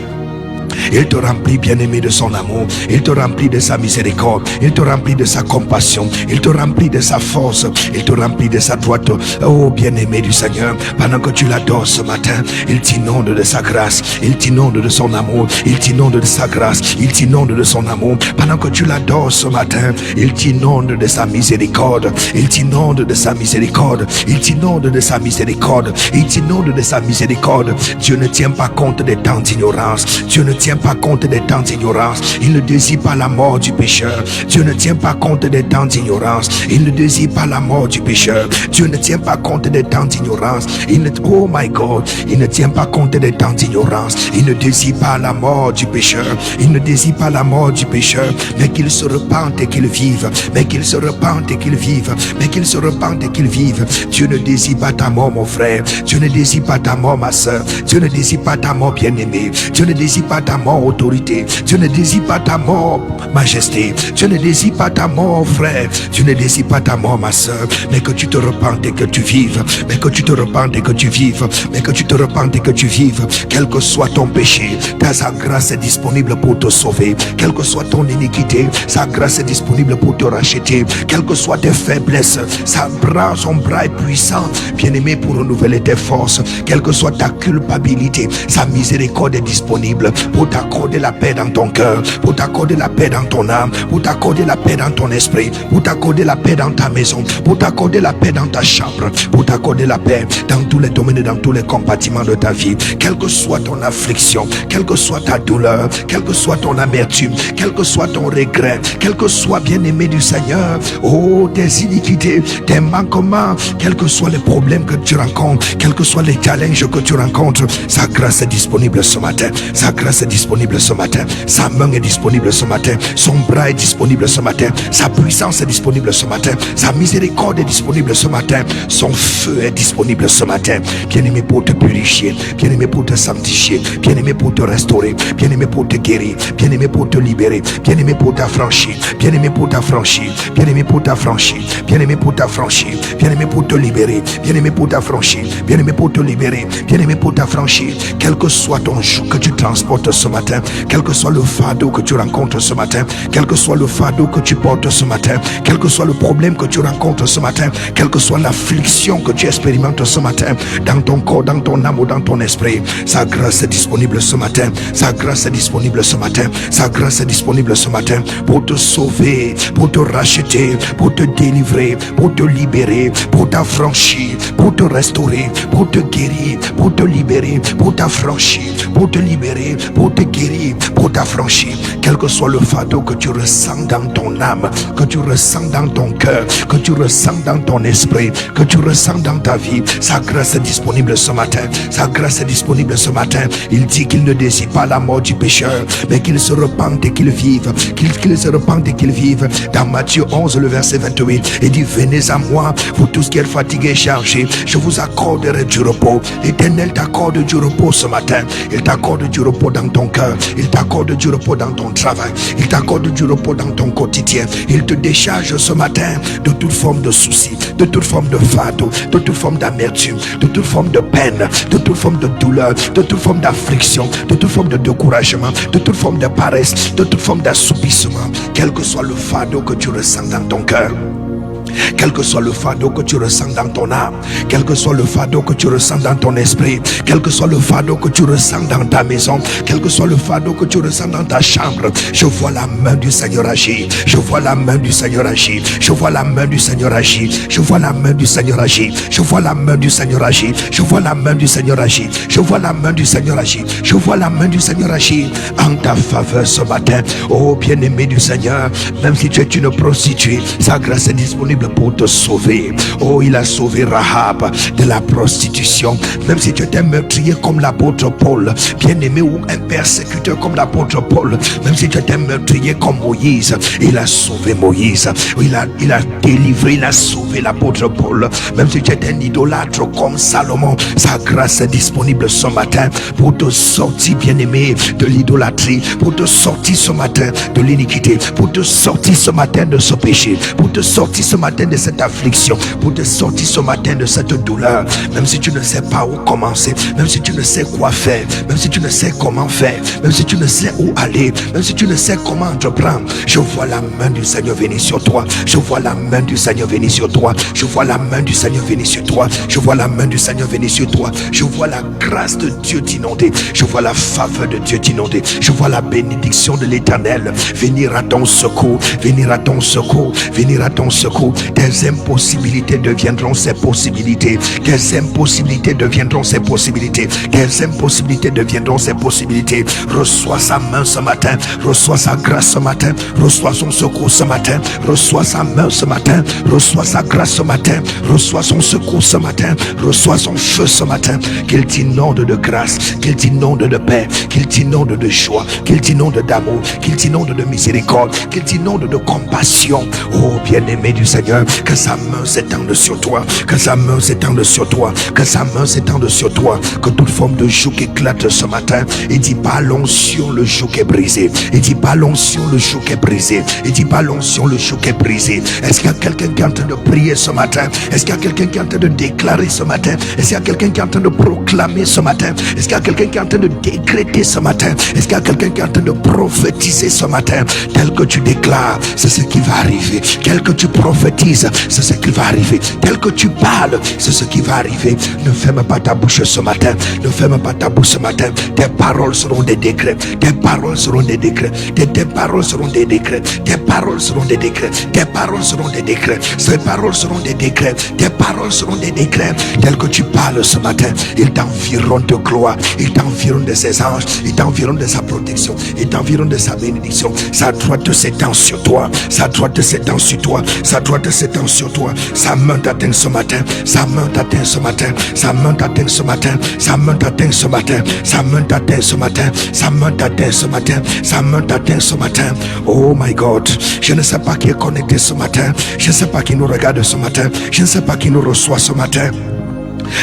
B: il te remplit, bien-aimé, de son amour. Il te remplit de sa miséricorde. Il te remplit de sa compassion. Il te remplit de sa force. Il te remplit de sa droite. Oh, bien-aimé du Seigneur, pendant que tu l'adores ce matin, il t'inonde de sa grâce. Il t'inonde de son amour. Il t'inonde de sa grâce. Il t'inonde de son amour. Pendant que tu l'adores ce matin, il t'inonde de sa miséricorde. Il t'inonde de sa miséricorde. Il t'inonde de sa miséricorde. Il t'inonde de sa miséricorde. Dieu ne tient pas compte des temps d'ignorance. Dieu ne tient pas compte des temps d'ignorance. Il ne désire pas la mort du pécheur. Dieu ne tient pas compte des temps d'ignorance. Il ne désire pas la mort du pécheur. Dieu ne tient pas compte des temps d'ignorance. Oh my God, il ne tient pas compte des temps d'ignorance. Il ne désire pas la mort du pécheur. Il ne désire pas la mort du pécheur, mais qu'il se repente et qu'il vive. Mais qu'il se repente et qu'il vive. Mais qu'il se repente et qu'il vive. Dieu ne désire pas ta mort, mon frère. Dieu ne désire pas ta mort, ma soeur. Dieu ne désire pas ta mort, bien-aimée. Dieu ne désire pas ta mort, autorité. Dieu ne désire pas ta mort, majesté. Dieu ne désire pas ta mort, frère. Dieu ne désire pas ta mort, ma soeur. Mais que tu te repentes et que tu vives. Mais que tu te repentes et que tu vives. Mais que tu te repentes et que tu vives. Quel que soit ton péché, sa grâce est disponible pour te sauver. Quelle que soit ton iniquité, sa grâce est disponible pour te racheter. Quelles que soient tes faiblesses, son bras est puissant, bien-aimé, pour renouveler tes forces. Quelle que soit ta culpabilité, sa miséricorde est disponible pour t'accorder la paix dans ton cœur, pour t'accorder la paix dans ton âme, pour t'accorder la paix dans ton esprit, pour t'accorder la paix dans ta maison, pour t'accorder la paix dans ta chambre, pour t'accorder la paix dans tous les domaines et dans tous les compartiments de ta vie. Quelle que soit ton affliction, quelle que soit ta douleur, quelle que soit ton amertume, quel que soit ton regret, quel que soit, bien-aimé du Seigneur, oh, tes iniquités, tes manquements, quels que soient les problèmes que tu rencontres, quels que soient les challenges que tu rencontres, sa grâce est disponible ce matin, sa grâce est disponible ce matin, sa main est disponible ce matin, son bras est disponible ce matin, sa puissance est disponible ce matin, sa miséricorde est disponible ce matin, son feu est disponible ce matin, bien-aimé, pour te purifier, bien-aimé, pour te sanctifier, bien-aimé, pour te restaurer, bien-aimé, pour te guérir, bien-aimé, pour te libérer, bien-aimé, pour t'affranchir, bien-aimé, pour t'affranchir, bien-aimé, pour t'affranchir, bien-aimé, pour t'affranchir, bien-aimé, pour te libérer, bien-aimé, pour t'affranchir, bien-aimé, pour te libérer, bien-aimé, pour t'affranchir. Quel que soit ton joug que tu transportes ce matin, quel que soit le fardeau que tu rencontres ce matin, quel que soit le fardeau que tu portes ce matin, quel que soit le problème que tu rencontres ce matin, quelle que soit l'affliction que tu expérimentes ce matin, dans ton corps, dans ton âme ou dans ton esprit, sa grâce est disponible ce matin, sa grâce est disponible ce matin, sa grâce est disponible ce matin pour te sauver, pour te racheter, pour te délivrer, pour te libérer, pour t'affranchir, pour te restaurer, pour te guérir, pour te libérer, pour t'affranchir, pour te libérer, pour te guérir, pour t'affranchir. Quel que soit le fardeau que tu ressens dans ton âme, que tu ressens dans ton cœur, que tu ressens dans ton esprit, que tu ressens dans ta vie, sa grâce est disponible ce matin, sa grâce est disponible ce matin. Il dit qu'il ne désire pas la mort du pécheur, mais qu'il se repente et qu'il vive, qu'il se repente et qu'il vive. Dans Matthieu 11, le verset 28, il dit: venez à moi, vous tous qui êtes fatigués et chargés, je vous accorderai du repos. L'Éternel t'accorde du repos ce matin. Il t'accorde du repos dans ton cœur, il t'accorde du repos dans ton travail, il t'accorde du repos dans ton quotidien. Il te décharge ce matin de toute forme de souci, de toute forme de fardeau, de toute forme d'amertume, de toute forme de peine, de toute forme de douleur, de toute forme d'affliction, de toute forme de découragement, de toute forme de paresse, de toute forme d'assoupissement. Quel que soit le fardeau que tu ressens dans ton cœur, quel que soit le fardeau que tu ressens dans ton âme, quel que soit le fardeau que tu ressens dans ton esprit, quel que soit le fardeau que tu ressens dans ta maison, quel que soit le fardeau que tu ressens dans ta chambre, je vois la main du Seigneur agir, je vois la main du Seigneur agir, je vois la main du Seigneur agir, je vois la main du Seigneur agir, je vois la main du Seigneur agir, je vois la main du Seigneur agir, je vois la main du Seigneur agir, je vois la main du Seigneur agir en ta faveur ce matin. Oh bien-aimé du Seigneur, même si tu es une prostituée, sa grâce est disponible pour te sauver. Oh, il a sauvé Rahab de la prostitution. Même si tu étais meurtrier comme l'apôtre Paul, bien-aimé, ou un persécuteur comme l'apôtre Paul, même si tu étais meurtrier comme Moïse, il a sauvé Moïse, il a délivré, il a sauvé l'apôtre Paul. Même si tu étais un idolâtre comme Salomon, sa grâce est disponible ce matin pour te sortir, bien-aimé, de l'idolâtrie, pour te sortir ce matin de l'iniquité, pour te sortir ce matin de ce péché, pour te sortir ce matin de cette affliction, pour te sortir ce matin de cette douleur. Même si tu ne sais pas où commencer, même si tu ne sais quoi faire, même si tu ne sais comment faire, même si tu ne sais où aller, même si tu ne sais comment entreprendre, je vois la main du Seigneur venir sur toi, je vois la main du Seigneur venir sur toi, je vois la main du Seigneur venir sur toi, je vois la main du Seigneur venir sur toi, je vois la grâce de Dieu t'inonder, je vois la faveur de Dieu t'inonder, je vois la bénédiction de l'Éternel venir à ton secours, venir à ton secours, venir à ton secours. Tes impossibilités deviendront ses possibilités, tes impossibilités deviendront ses possibilités, tes impossibilités deviendront ses possibilités. Reçois sa main ce matin, reçois sa grâce ce matin, reçois son secours ce matin, reçois sa main ce matin, reçois sa grâce ce matin, reçois son secours ce matin, reçois son feu ce matin. Qu'il t'inonde de grâce, qu'il t'inonde de paix, qu'il t'inonde de joie, qu'il t'inonde d'amour, qu'il t'inonde de miséricorde, qu'il t'inonde de compassion. Oh bien-aimé du Seigneur, que sa main s'étende sur toi, que sa main s'étende sur toi, que sa main s'étende sur toi, que toute forme de joug éclate ce matin. Il dit pas l'onction, le joug est brisé. Il dit pas l'onction, le joug est brisé. Il dit pas l'onction, le joug est brisé. Est-ce qu'il y a quelqu'un qui est en train de prier ce matin? Est-ce qu'il y a quelqu'un qui est en train de déclarer ce matin? Est-ce qu'il y a quelqu'un qui est en train de proclamer ce matin? Est-ce qu'il y a quelqu'un qui est en train de décréter ce matin? Est-ce qu'il y a quelqu'un qui est en train de prophétiser ce matin? Tel que tu déclares, c'est ce qui va arriver. Tel que tu prophétises, prophétises, c'est ce qui va arriver. Tel que tu parles, c'est ce qui va arriver. Ne ferme pas ta bouche ce matin. Ne ferme pas ta bouche ce matin. Tes paroles seront des décrets. Tes paroles seront des décrets. Tes paroles seront des décrets. Tes paroles seront des décrets. Tes paroles seront des décrets. Ces paroles seront des décrets. Tes paroles seront des décrets. Tel que tu parles ce matin, il t'environne de gloire. Il t'environne de ses anges. Il t'environne de sa protection. Il t'environne de sa bénédiction. Sa droite s'étend sur toi. Sa droite s'étend sur toi. Sa droite s'étend sur toi. Sa main t'atteint ce matin. Sa main t'atteint ce matin. Sa main t'atteint ce matin. Sa main t'atteint ce matin. Sa main t'atteint ce matin. Sa main t'atteint ce matin. Sa main t'atteint ce matin. Oh my God. Je ne sais pas qui est connecté ce matin. Je ne sais pas qui nous regarde ce matin. Je ne sais pas qui nous reçoit ce matin.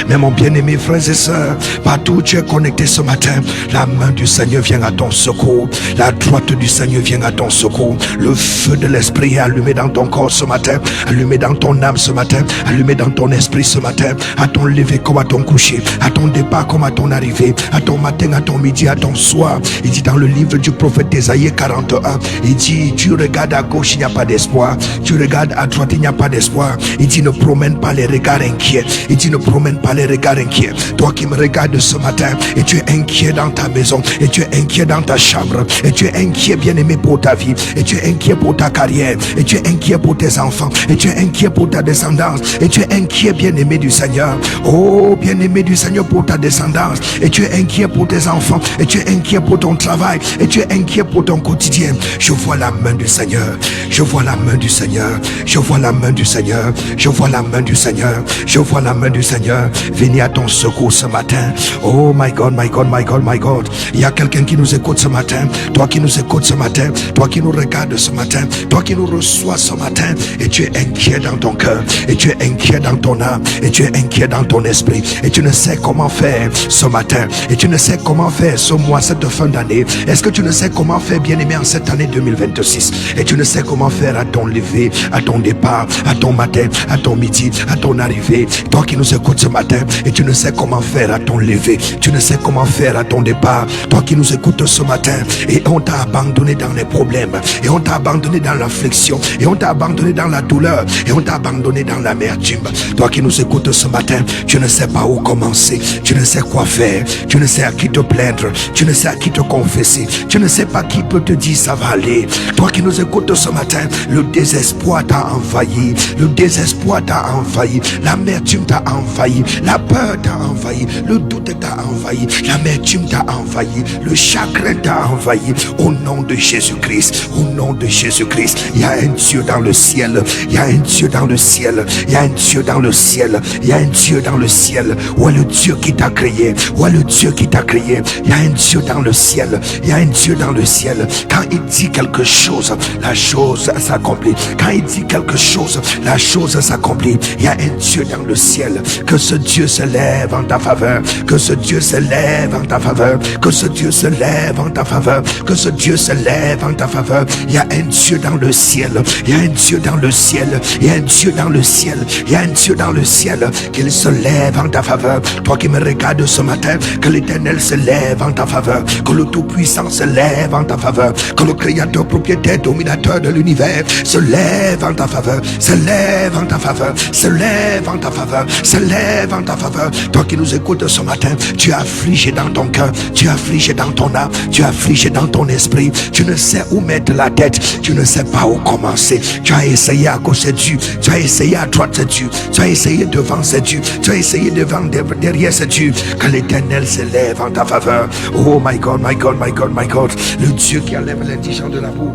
B: Mais mon bien-aimé frères et sœurs, partout où tu es connecté ce matin, la main du Seigneur vient à ton secours. La droite du Seigneur vient à ton secours. Le feu de l'esprit est allumé dans ton corps ce matin, allumé dans ton âme ce matin, allumé dans ton esprit ce matin, à ton lever comme à ton coucher, à ton départ comme à ton arrivée, à ton matin, à ton midi, à ton soir. Il dit dans le livre du prophète Ésaïe 41, il dit, tu regardes à gauche, il n'y a pas d'espoir. Tu regardes à droite, il n'y a pas d'espoir. Il dit, ne promène pas les regards inquiets. Il dit, ne promène pas les regards inquiets. Toi qui me regardes ce matin et tu es inquiet dans ta maison, et tu es inquiet dans ta chambre, et tu es inquiet bien-aimé pour ta vie, et tu es inquiet pour ta carrière, et tu es inquiet pour tes enfants, et tu es inquiet pour ta descendance, et tu es inquiet bien-aimé du Seigneur. Oh bien-aimé du Seigneur pour ta descendance, et tu es inquiet pour tes enfants, et tu es inquiet pour ton travail, et tu es inquiet pour ton quotidien. Je vois la main du Seigneur. Je vois la main du Seigneur. Je vois la main du Seigneur. Je vois la main du Seigneur. Je vois la main du Seigneur. Venir à ton secours ce matin. Oh my God, my God, my God, my God. Il y a quelqu'un qui nous écoute ce matin. Toi qui nous écoutes ce matin. Toi qui nous regardes ce matin. Toi qui nous reçois ce matin. Et tu es inquiet dans ton cœur. Et tu es inquiet dans ton âme. Et tu es inquiet dans ton esprit. Et tu ne sais comment faire ce matin. Et tu ne sais comment faire ce mois, cette fin d'année. Est-ce que tu ne sais comment faire, bien-aimé, en cette année 2026? Et tu ne sais comment faire à ton lever, à ton départ, à ton matin, à ton midi, à ton arrivée. Toi qui nous écoutes ce matin, et tu ne sais comment faire à ton lever, tu ne sais comment faire à ton départ. Toi qui nous écoutes ce matin, et on t'a abandonné dans les problèmes, et on t'a abandonné dans l'affliction, et on t'a abandonné dans la douleur, et on t'a abandonné dans l'amertume. Toi qui nous écoutes ce matin, tu ne sais pas où commencer, tu ne sais quoi faire, tu ne sais à qui te plaindre, tu ne sais à qui te confesser, tu ne sais pas qui peut te dire ça va aller. Toi qui nous écoutes ce matin, le désespoir t'a envahi, le désespoir t'a envahi, l'amertume t'a envahi, la peur t'a envahi, le doute t'a envahi, l'amertume t'a envahi, le chagrin t'a envahi. Au nom de Jésus-Christ, au nom de Jésus-Christ, il y a un Dieu dans le ciel, il y a un Dieu dans le ciel, il y a un Dieu dans le ciel, il y a un Dieu dans le ciel. Où est le Dieu qui t'a créé? Où est le Dieu qui t'a créé? Il y a un Dieu dans le ciel, il y a un Dieu dans le ciel. Quand il dit quelque chose, la chose s'accomplit. Quand il dit quelque chose, la chose s'accomplit. Il y a un Dieu dans le ciel. Que ce Dieu se lève en ta faveur, que ce Dieu se lève en ta faveur, que ce Dieu se lève en ta faveur, que ce Dieu se lève en ta faveur. Il y a un Dieu dans le ciel, il y a un Dieu dans le ciel, il y a un Dieu dans le ciel, il y a un Dieu dans le ciel. Qu'il se lève en ta faveur. Toi qui me regardes ce matin, que l'Éternel se lève en ta faveur, que le Tout-Puissant se lève en ta faveur, que le Créateur, propriétaire, dominateur de l'univers se lève en ta faveur, se lève en ta faveur, se lève en ta faveur, se lève en ta faveur. Toi qui nous écoutes ce matin, tu es affligé dans ton cœur, tu es affligé dans ton âme, tu es affligé dans ton esprit, tu ne sais où mettre la tête, tu ne sais pas où commencer. Tu as essayé à gauche, c'est Dieu, tu as essayé à droite, c'est Dieu, tu as essayé devant, c'est Dieu, tu as essayé devant, derrière, c'est Dieu. Que l'Éternel se lève en ta faveur. Oh my God, my God, my God, my God. Le Dieu qui enlève l'indigent de la boue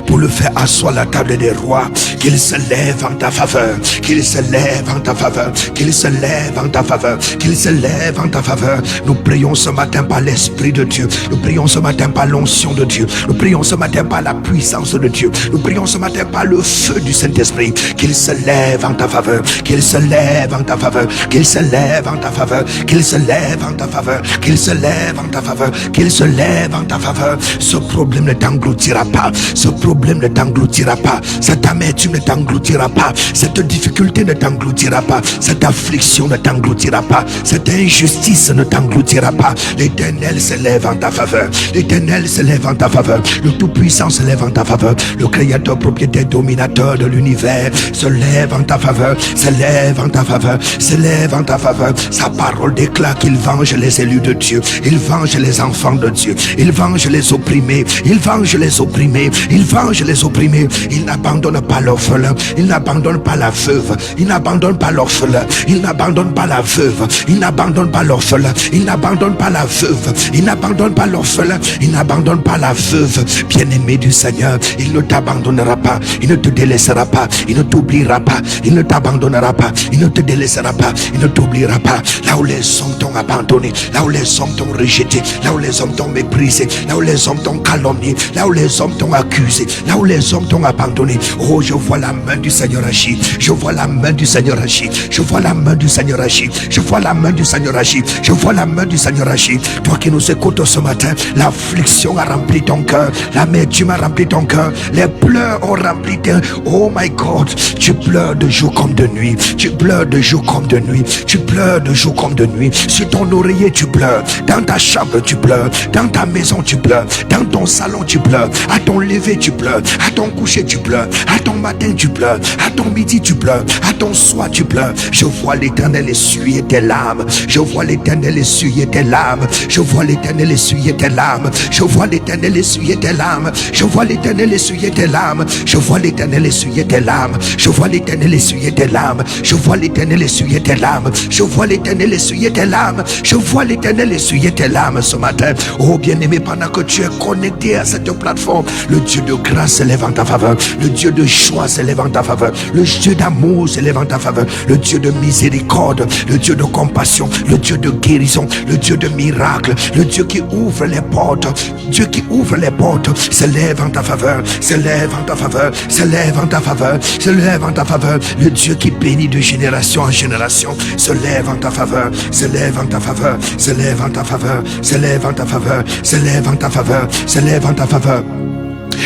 B: pour le faire asseoir la table des rois. Qu'il se lève en ta faveur, qu'il se lève en ta faveur, qu'il se lève en ta faveur, qu'il se lève en ta faveur. Nous prions ce matin par l'Esprit de Dieu, nous prions ce matin par l'onction de Dieu, nous prions ce matin par la puissance de Dieu, nous prions ce matin par le feu du Saint-Esprit. Qu'il se lève en ta faveur, qu'il se lève en ta faveur, qu'il se lève en ta faveur, qu'il se lève en ta faveur, qu'il se lève en ta faveur, qu'il se lève en ta faveur. Ce problème ne t'engloutira pas, ce problème ne t'engloutira pas, cette amertume ne t'engloutira pas, cette difficulté ne t'engloutira pas, cette affliction ne t'engloutira pas, cette injustice ne t'engloutira pas. L'Éternel se lève en ta faveur, l'Éternel se lève en ta faveur, le Tout-Puissant se lève en ta faveur, le Créateur, propriétaire, dominateur de l'univers se lève en ta faveur, se lève en ta faveur, se lève en ta faveur. Sa parole déclare qu'il venge les élus de Dieu, il venge les enfants de Dieu, il venge les opprimés, il venge les opprimés, il venge les opprimés. Il n'abandonne pas l'orphelin, il n'abandonne pas la veuve, il n'abandonne pas l'orphelin, il n'abandonne pas la veuve, il n'abandonne pas l'orphelin, il n'abandonne pas la veuve, il n'abandonne pas l'orphelin, il n'abandonne pas la veuve. Bien-aimé du Seigneur, il ne t'abandonnera pas, il ne te délaissera pas, il ne t'oubliera pas, il ne t'abandonnera pas, il ne te délaissera pas, il ne t'oubliera pas. Là où les hommes t'ont abandonné, là où les hommes t'ont rejeté, là où les hommes t'ont méprisé, là où les hommes t'ont calomnié, là où les hommes t'ont accusé, là où les hommes t'ont abandonné. Oh, je vois la main du Seigneur agir, je vois la main du Seigneur agir, je vois la main du Seigneur agir, je vois la main du Seigneur agir, je vois la main du Seigneur agir. Toi qui nous écoutes ce matin, l'affliction a rempli ton cœur, l'amertume a rempli ton cœur, les pleurs ont rempli ton... Oh my God, tu pleures de jour comme de nuit, tu pleures de jour comme de nuit, tu pleures de jour comme de nuit. Sur ton oreiller tu pleures, dans ta chambre tu pleures, dans ta maison tu pleures, dans ton salon tu pleures, à ton lever tu pleures, à ton coucher tu pleures, à ton matin tu pleures, à ton midi tu pleures, à ton soir tu pleures. Je vois l'Éternel essuyer tes larmes, je vois l'Éternel essuyer tes larmes, je vois l'Éternel essuyer tes larmes, je vois l'Éternel essuyer tes larmes, je vois l'Éternel essuyer tes larmes, je vois l'Éternel essuyer tes larmes, je vois l'Éternel essuyer tes larmes, je vois l'Éternel essuyer tes larmes, je vois l'Éternel essuyer tes larmes, je vois l'Éternel essuyer tes larmes ce matin. Oh bien-aimé, pendant que tu es connecté à cette plateforme, le Dieu de grâce se lève en ta faveur, le Dieu de joie se lève en ta faveur, le Dieu d'amour se lève en ta faveur, le Dieu de miséricorde, le Dieu de compassion, le Dieu de guérison, le Dieu de miracle, le Dieu qui ouvre les portes, Dieu qui ouvre les portes se lève en ta faveur, se lève en ta faveur, se lève en ta faveur, se lève en ta faveur. Le Dieu qui bénit de génération en génération se lève en ta faveur, se lève en ta faveur, se lève en ta faveur, se lève en ta faveur, se lève en ta faveur, se lève en ta faveur.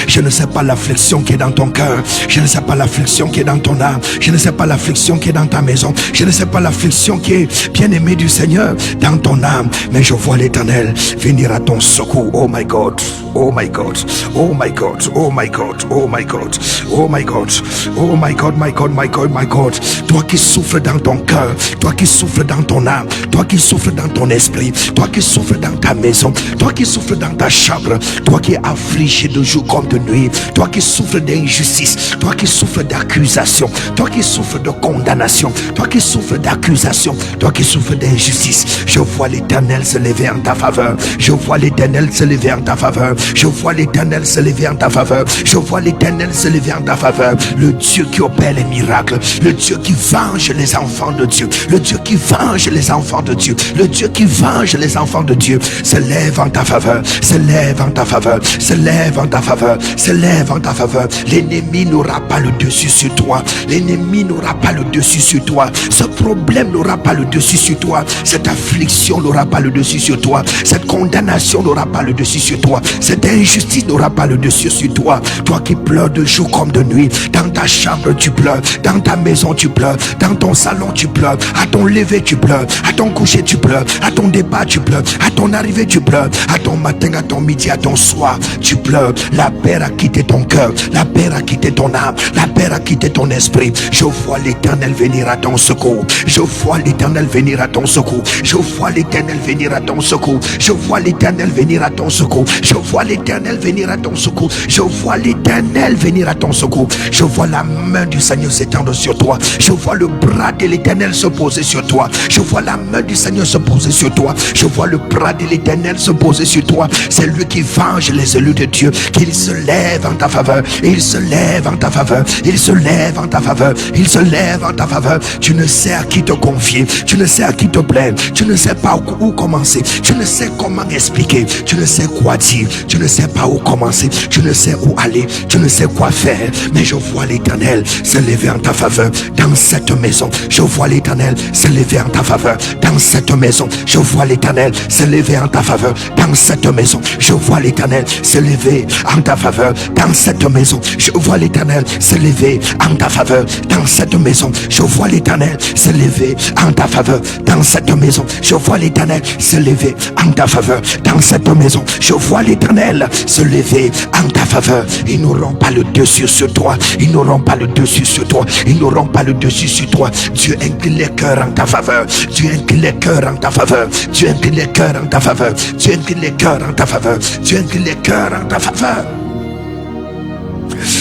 B: Je ne sais pas l'affliction qui est dans ton cœur, je ne sais pas l'affliction qui est dans ton âme, je ne sais pas l'affliction qui est dans ta maison, je ne sais pas l'affliction qui est, bien-aimé du Seigneur, dans ton âme, mais je vois l'Éternel venir à ton secours. Oh my God, oh my God, oh my God, oh my God, oh my God, oh my God, oh my God, my God, my God, my God. Toi qui souffres dans ton cœur, toi qui souffres dans ton âme, toi qui souffres dans ton esprit, toi qui souffres dans ta maison, toi qui souffres dans ta chambre, toi qui es affligé de jour comme de nuit, toi qui souffres d'injustice, toi qui souffres d'accusation, toi qui souffres de condamnation, toi qui souffres d'accusation, toi qui souffres d'injustice, je vois l'Éternel se lever en ta faveur, je vois l'Éternel se lever en ta faveur, je vois l'Éternel se lever en ta faveur, je vois l'Éternel se lever en ta faveur. Le Dieu qui opère les miracles, le Dieu qui venge les enfants de Dieu, le Dieu qui venge les enfants de Dieu, le Dieu qui venge les enfants de Dieu se lève en ta faveur, se lève en ta faveur, se lève en ta faveur, se lève en ta faveur. L'ennemi n'aura pas le dessus sur toi, l'ennemi n'aura pas le dessus sur toi, ce problème n'aura pas le dessus sur toi, cette affliction n'aura pas le dessus sur toi, cette condamnation n'aura pas le dessus sur toi, cette injustice n'aura pas le dessus sur toi. Toi qui pleures de jour comme de nuit, dans ta chambre tu pleures, dans ta maison tu pleures, dans ton salon tu pleures, à ton lever tu pleures, à ton coucher tu pleures, à ton départ tu pleures, à ton arrivée tu pleures, à ton matin, à ton midi, à ton soir tu pleures. La paix a quitté ton cœur, la paix a quitté ton âme, la paix a quitté ton esprit. Je vois l'Éternel venir à ton secours, je vois l'Éternel venir à ton secours, je vois l'Éternel venir à ton secours, je vois l'Éternel venir à ton secours, je vois l'Éternel venir à ton secours, je vois l'Éternel venir à ton secours, je vois la main du Seigneur s'étendre sur toi, je vois le bras de l'Éternel se poser sur toi, je vois la main du Seigneur se poser sur toi, je vois le bras de l'Éternel se poser sur toi. C'est lui qui venge les élus de Dieu, qu'il se lève en ta faveur, il se lève en ta faveur, il se lève en ta faveur, il se lève en ta faveur. Tu ne sais à qui te confier, tu ne sais à qui te plaindre, tu ne sais pas où commencer, tu ne sais comment expliquer, tu ne sais quoi dire, tu ne sais pas où commencer, tu ne sais où aller, tu ne sais quoi faire, mais je vois l'Éternel se lever en ta faveur dans cette maison, je vois l'Éternel se lever en ta faveur dans cette maison, je vois l'Éternel se lever en ta faveur dans cette maison, je vois l'Éternel se lever en ta
A: faveur dans cette maison. Je vois l'Éternel se lever en ta faveur dans cette maison. Je vois l'Éternel se lever en ta faveur dans cette maison. Je vois l'Éternel se lever en ta faveur dans cette maison. Je vois l'Éternel se lever en ta faveur. Ils n'auront pas le dessus sur toi. Ils n'auront pas le dessus sur toi. Ils n'auront pas le dessus sur toi. Dieu incline les cœurs en ta faveur. Dieu incline les cœurs en ta faveur. Dieu incline les cœurs en ta faveur. Dieu incline les cœurs en ta faveur. Dieu incline les cœurs en ta faveur.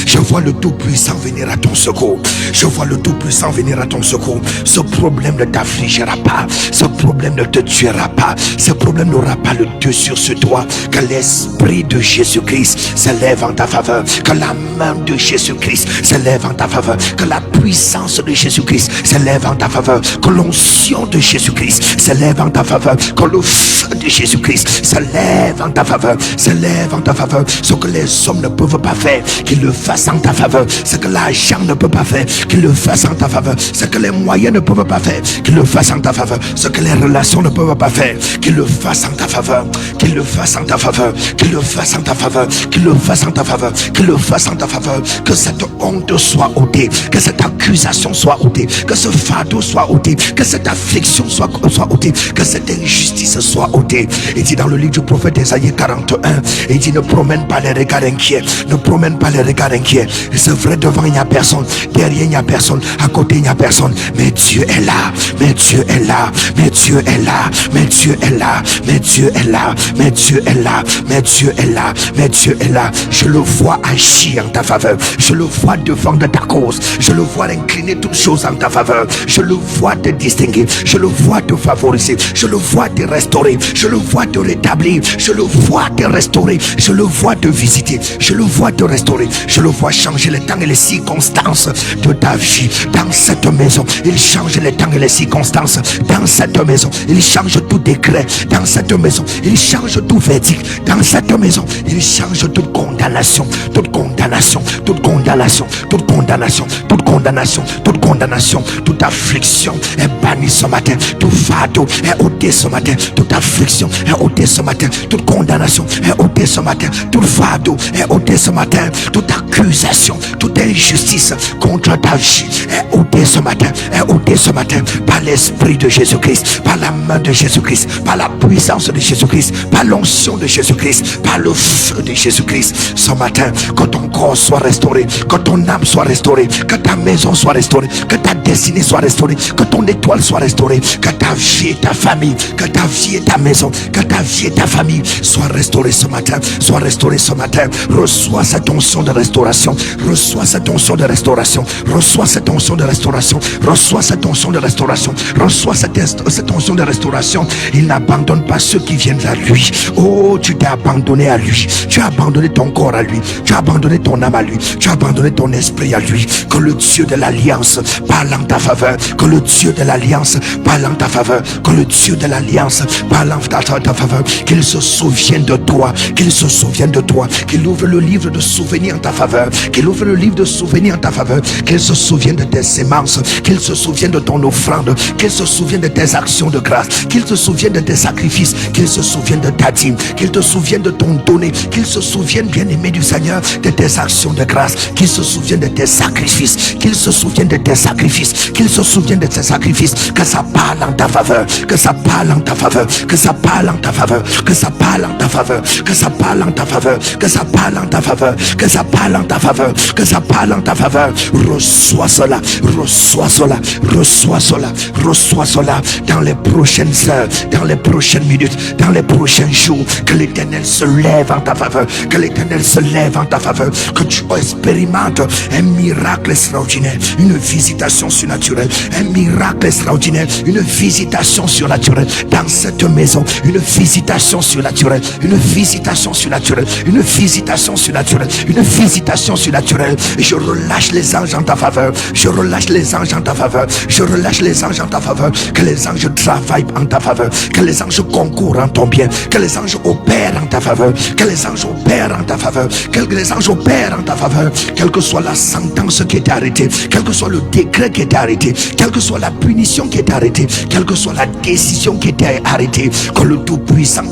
A: Je vois le Tout-Puissant venir à ton secours. Je vois le Tout-Puissant venir à ton secours. Ce problème ne t'affligera pas. Ce problème ne te tuera pas. Ce problème n'aura pas le dessus sur toi. Que l'Esprit de Jésus-Christ s'élève en ta faveur. Que la main de Jésus-Christ s'élève en ta faveur. Que la puissance de Jésus-Christ s'élève en ta faveur. Que l'onction de Jésus-Christ s'élève en ta faveur. Que le feu de Jésus-Christ s'élève en ta faveur. S'élève en ta faveur. Ce que les hommes ne peuvent pas faire, qu'ils le fassent en ta faveur. Ce que l'argent ne peut pas faire, qu'il le fasse en ta faveur. Ce que les moyens ne peuvent pas faire, qu'il le fasse en ta faveur. Ce que les relations ne peuvent pas faire, qu'il le fasse en ta faveur. Qu'il le fasse en ta faveur. Qu'il le fasse en ta faveur. Qu'il le fasse en ta faveur. Qu'il le fasse en ta faveur. Que cette honte soit ôtée. Que cette accusation soit ôtée. Que ce fardeau soit ôté. Que cette affliction soit ôtée. Que cette injustice soit ôtée. Il dit dans le livre du prophète Isaïe 41, il dit ne promène pas les regards inquiets. Ne promène pas les regards inquiets. C'est vrai, devant il n'y a personne, derrière il n'y a personne, à côté il n'y a personne, mais Dieu est là, mais Dieu est là, mais Dieu est là, mais Dieu est là, mais Dieu est là, mais Dieu est là, mais Dieu est là, mais Dieu est là. Je le vois agir en ta faveur. Je le vois défendre ta cause. Je le vois incliner toutes choses en ta faveur. Je le vois te distinguer. Je le vois te favoriser. Je le vois te restaurer. Je le vois te rétablir. Je le vois te restaurer. Je le vois te visiter. Je le vois te restaurer. Je le vois changer les temps et les circonstances de ta vie dans cette maison. Il change les temps et les circonstances dans cette maison. Il change tout décret dans cette maison. Il change tout verdict dans cette maison. Il change toute condamnation, toute condamnation, toute condamnation, toute condamnation, toute condamnation, toute condamnation, toute affliction est bannie ce matin. Tout fardeau est ôté ce matin. Toute affliction est ôtée ce matin. Toute condamnation est ôtée ce matin. Tout fardeau est ôté ce matin. Toute accusation, toute injustice contre ta vie est ôtée ce matin. Est ôtée ce matin par l'Esprit de Jésus-Christ, par la main de Jésus-Christ, par la puissance de Jésus-Christ, par l'onction de Jésus-Christ, par le feu de Jésus-Christ. Ce matin, que ton corps soit restauré, que ton âme soit restaurée, que ta maison soit restaurée, que ta destinée soit restaurée, que ton étoile soit restaurée, que ta vie et ta famille, que ta vie et ta maison, que ta vie et ta famille soient restaurées ce matin, soient restaurées ce matin. Reçois cette onction de restauration, reçois cette onction de restauration, reçois cette onction de restauration, reçois cette onction de restauration, reçois cette onction de restauration. Il n'abandonne pas ceux qui viennent à lui. Oh, tu t'es abandonné à lui, tu as abandonné ton corps à lui, tu as abandonné ton âme à lui, tu as abandonné ton esprit à lui. Que le Dieu de l'alliance parle en ta faveur, que le Dieu de l'alliance parle en ta faveur, que le Dieu de l'alliance parle en ta faveur, qu'il se souvienne de toi, qu'il se souvienne de toi, qu'il ouvre le livre de souvenirs en ta faveur, qu'il ouvre le livre de souvenirs en ta faveur, qu'il se souvienne de tes sémences, qu'il se souvienne de ton offrande, qu'il se souvienne de tes actions de grâce, qu'il se souvienne de tes sacrifices, qu'il se souvienne de ta dîme, qu'il te souvienne de ton donné, qu'il se souvienne, bien-aimé du Seigneur, de tes actions de grâce, qu'il se souvienne de tes sacrifices, qu'il se souvienne de tes sacrifices, qu'il se souvienne de tes sacrifices, que ça parle en ta faveur, que ça parle en ta faveur, que ça parle en ta faveur, que ça parle en ta faveur, que ça parle en ta faveur, que ça parle en ta faveur, que ça parle en ta faveur, que ça parle en ta faveur. Reçois cela, reçois cela, reçois cela, reçois cela dans les prochaines heures, dans les prochaines minutes, dans les prochains jours. Que l'Éternel se lève en ta faveur, que l'Éternel se lève en ta faveur, que tu expérimentes un miracle extraordinaire, une visitation surnaturelle, un miracle extraordinaire, une visitation surnaturelle dans cette maison, une visitation surnaturelle, une visitation surnaturelle, une visitation surnaturelle, une visitation surnaturelle. Je relâche les anges en ta faveur, je relâche les anges en ta faveur, je relâche les anges en ta faveur, que les anges travaillent en ta faveur, que les anges concourent en ton bien, que les anges opèrent en ta faveur, que les anges opèrent en ta faveur, que les anges opèrent en ta faveur, quelle que soit la sentence qui est arrêtée, quel que soit le décret qui est arrêté, quelle que soit la punition qui est arrêtée, quelle que soit la décision qui est arrêtée, que le Tout-Puissant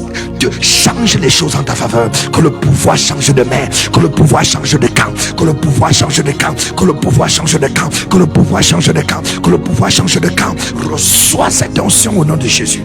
A: change les choses en ta faveur, que le pouvoir change de main, que le pouvoir change de camp, que le pouvoir change de camp, que le pouvoir change de camp, que le pouvoir change de camp, que le pouvoir change de camp. Reçois cette onction au nom de Jésus.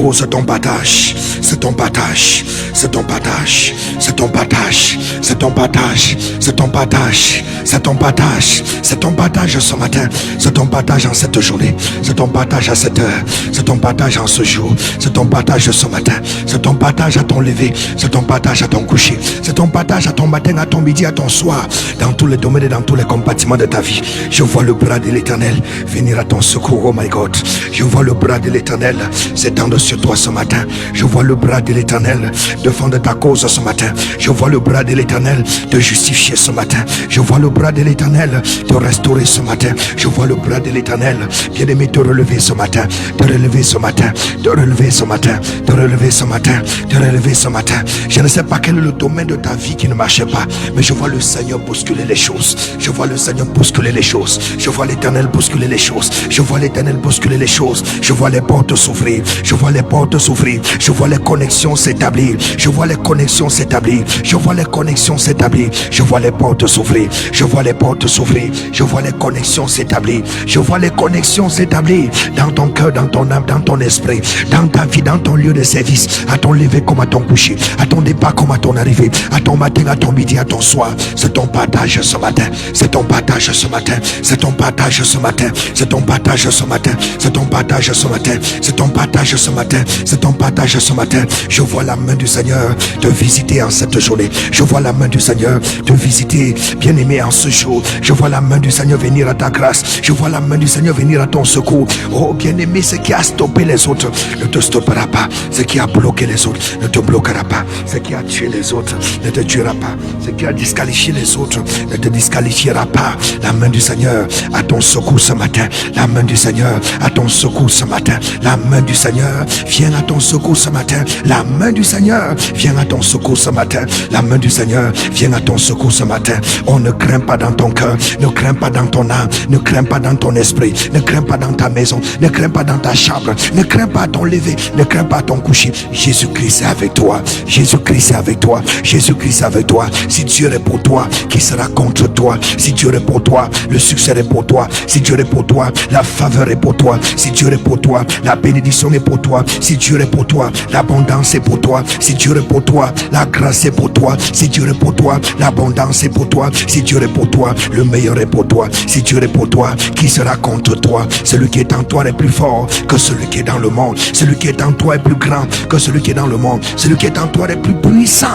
A: Oh, c'est ton partage, c'est ton partage, c'est ton partage, c'est ton partage, c'est ton partage, c'est ton partage, c'est ton partage, c'est ton partage ce matin, c'est ton partage en cette journée, c'est ton partage à cette heure, c'est ton partage en ce jour, c'est ton partage ce matin, c'est ton partage à ton lever, c'est ton partage à ton coucher, c'est ton partage à ton matin, à ton midi, à ton soir, dans tous les domaines et dans tous les compartiments de ta vie. Je vois le bras de l'Éternel venir à ton secours, oh my God. Je vois le bras de l'Éternel s'étendre sur toi ce matin. Je vois le bras de l'Éternel défendre ta cause ce matin. Je vois le bras de l'Éternel te justifier ce matin. Je vois le bras de l'Éternel te restaurer ce matin. Je vois le bras de l'Éternel, bien-aimé, te relever ce matin, te relever ce matin, te relever ce matin, te relever ce matin, te relever ce matin. Je ne sais pas quel est le domaine de ta vie qui ne marche pas, mais je vois le Seigneur bousculer les choses. Je vois le Seigneur bousculer les choses. Je vois l'Éternel bousculer les choses. Je vois l'Éternel bousculer les choses. Je vois les portes s'ouvrir. Je vois les portes s'ouvrir. Je vois les connexions s'établir. Je vois les connexions s'établir. Je vois les connexions s'établir. Je vois les portes s'ouvrir. Je vois les portes s'ouvrir. Je vois les connexions s'établir. Je vois les connexions s'établir dans ton cœur, dans ton âme, dans ton esprit, dans ta vie, dans ton lieu de service, à ton lever comme à ton coucher, à ton départ comme à ton arrivée, à ton matin, à ton midi, à ton soir. C'est ton partage ce matin. C'est ton partage ce matin. C'est ton partage ce matin. C'est ton partage ce matin. C'est ton partage ce matin. C'est ton partage ce matin. C'est ton partage ce matin. Je vois la main du Seigneur te visiter en cette journée. Je vois la main du Seigneur te visiter, bien-aimé, en ce jour. Je vois la main du Seigneur venir à ta grâce. Je vois la main du Seigneur venir à ton secours. Oh, bien-aimé, ce qui a stoppé les autres ne te stoppera pas. Ce qui a bloqué les autres ne te bloquera pas. Ce qui a tué les autres ne te tuera pas. Ce qui a disqualifié les autres ne te disqualifiera pas. La main du Seigneur à ton secours ce matin. La main du Seigneur à ton secours ce matin. La main du Seigneur vient à ton secours ce matin. La main du Seigneur vient à ton secours ce matin. La main du Seigneur vient à ton secours ce matin. On ne craint pas dans ton cœur, ne crains pas dans ton âme, ne crains pas dans ton esprit, ne crains pas dans ta maison, ne crains pas dans ta chambre, ne crains pas à ton lever, ne crains pas à ton coucher. Jésus-Christ est avec toi. Jésus-Christ est avec toi. Jésus-Christ est avec toi. Si Dieu est pour toi, qui sera contre toi? Si Dieu est pour toi, le succès est pour toi. Si Dieu est pour toi, la faveur est pour toi. Si Dieu est pour toi, la bénédiction est pour toi. Si Dieu est pour toi, l'abondance est pour toi. Si Dieu est pour toi, la grâce est pour toi. Si Dieu est pour toi, l'abondance est pour toi. Si Dieu est pour toi, le meilleur est pour toi. Si Dieu est pour toi, qui sera contre toi? Celui qui est en toi est plus fort que celui qui est dans le monde. Celui qui est en toi est plus grand que celui qui est dans le monde. Celui qui est en toi est plus puissant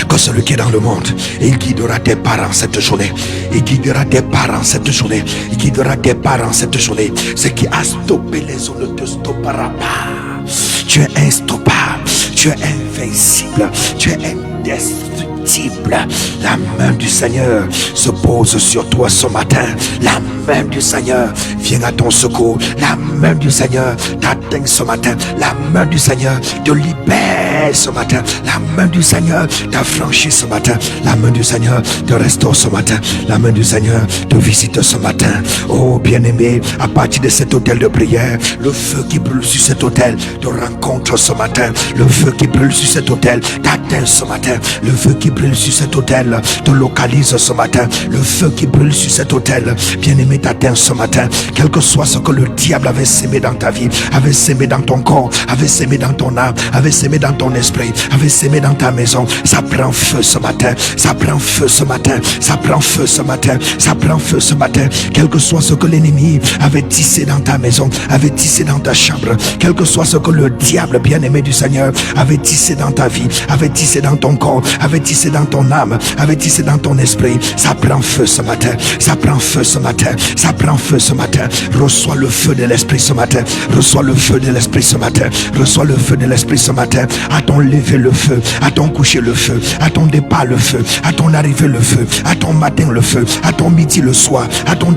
A: que celui qui est dans le monde. Et il guidera tes parents cette journée. Il guidera tes parents cette journée. Il guidera tes parents cette journée. Ce qui a stoppé les autres ne te stoppera pas. Tu es instoppable. Tu es invincible. Tu es indestructible. La main du Seigneur se pose sur toi ce matin. La main du Seigneur vient à ton secours. La main du Seigneur t'atteint ce matin. La main du Seigneur te libère ce matin. La main du Seigneur t'affranchit ce matin. La main du Seigneur te restaure ce matin. La main du Seigneur te visite ce matin. Oh bien-aimé, à partir de cet hôtel de prière, le feu qui brûle sur cet hôtel te rencontre ce matin. Le feu qui brûle sur cet hôtel t'atteint ce matin. Le feu qui brûle sur cet hôtel te localise ce matin. Le feu qui brûle sur cet hôtel, bien-aimé, t'atteint ce matin. Quel que soit ce que le diable avait sémé dans ta vie, avait sémé dans ton corps, avait sémé dans ton âme, avait sémé dans ton esprit, avait sémé dans ta maison, ça prend feu ce matin. Ça prend feu ce matin. Ça prend feu ce matin. Ça prend feu ce matin. Quel que soit ce que l'ennemi avait tissé dans ta maison, avait tissé dans ta chambre, quel que soit ce que le diable, bien-aimé du Seigneur, avait tissé dans ta vie, avait tissé dans ton corps, avait tissé dans ton âme, avait tissé dans ton esprit, ça prend feu ce matin. Ça prend feu ce matin. Ça prend feu ce matin. Reçois le feu de l'esprit ce matin. Reçois le feu de l'esprit ce matin. Reçois le feu de l'esprit ce matin. À ton lever le feu, à ton coucher le feu, à ton départ le feu, à ton arrivée le feu, à ton matin le feu, à ton midi le soir, à ton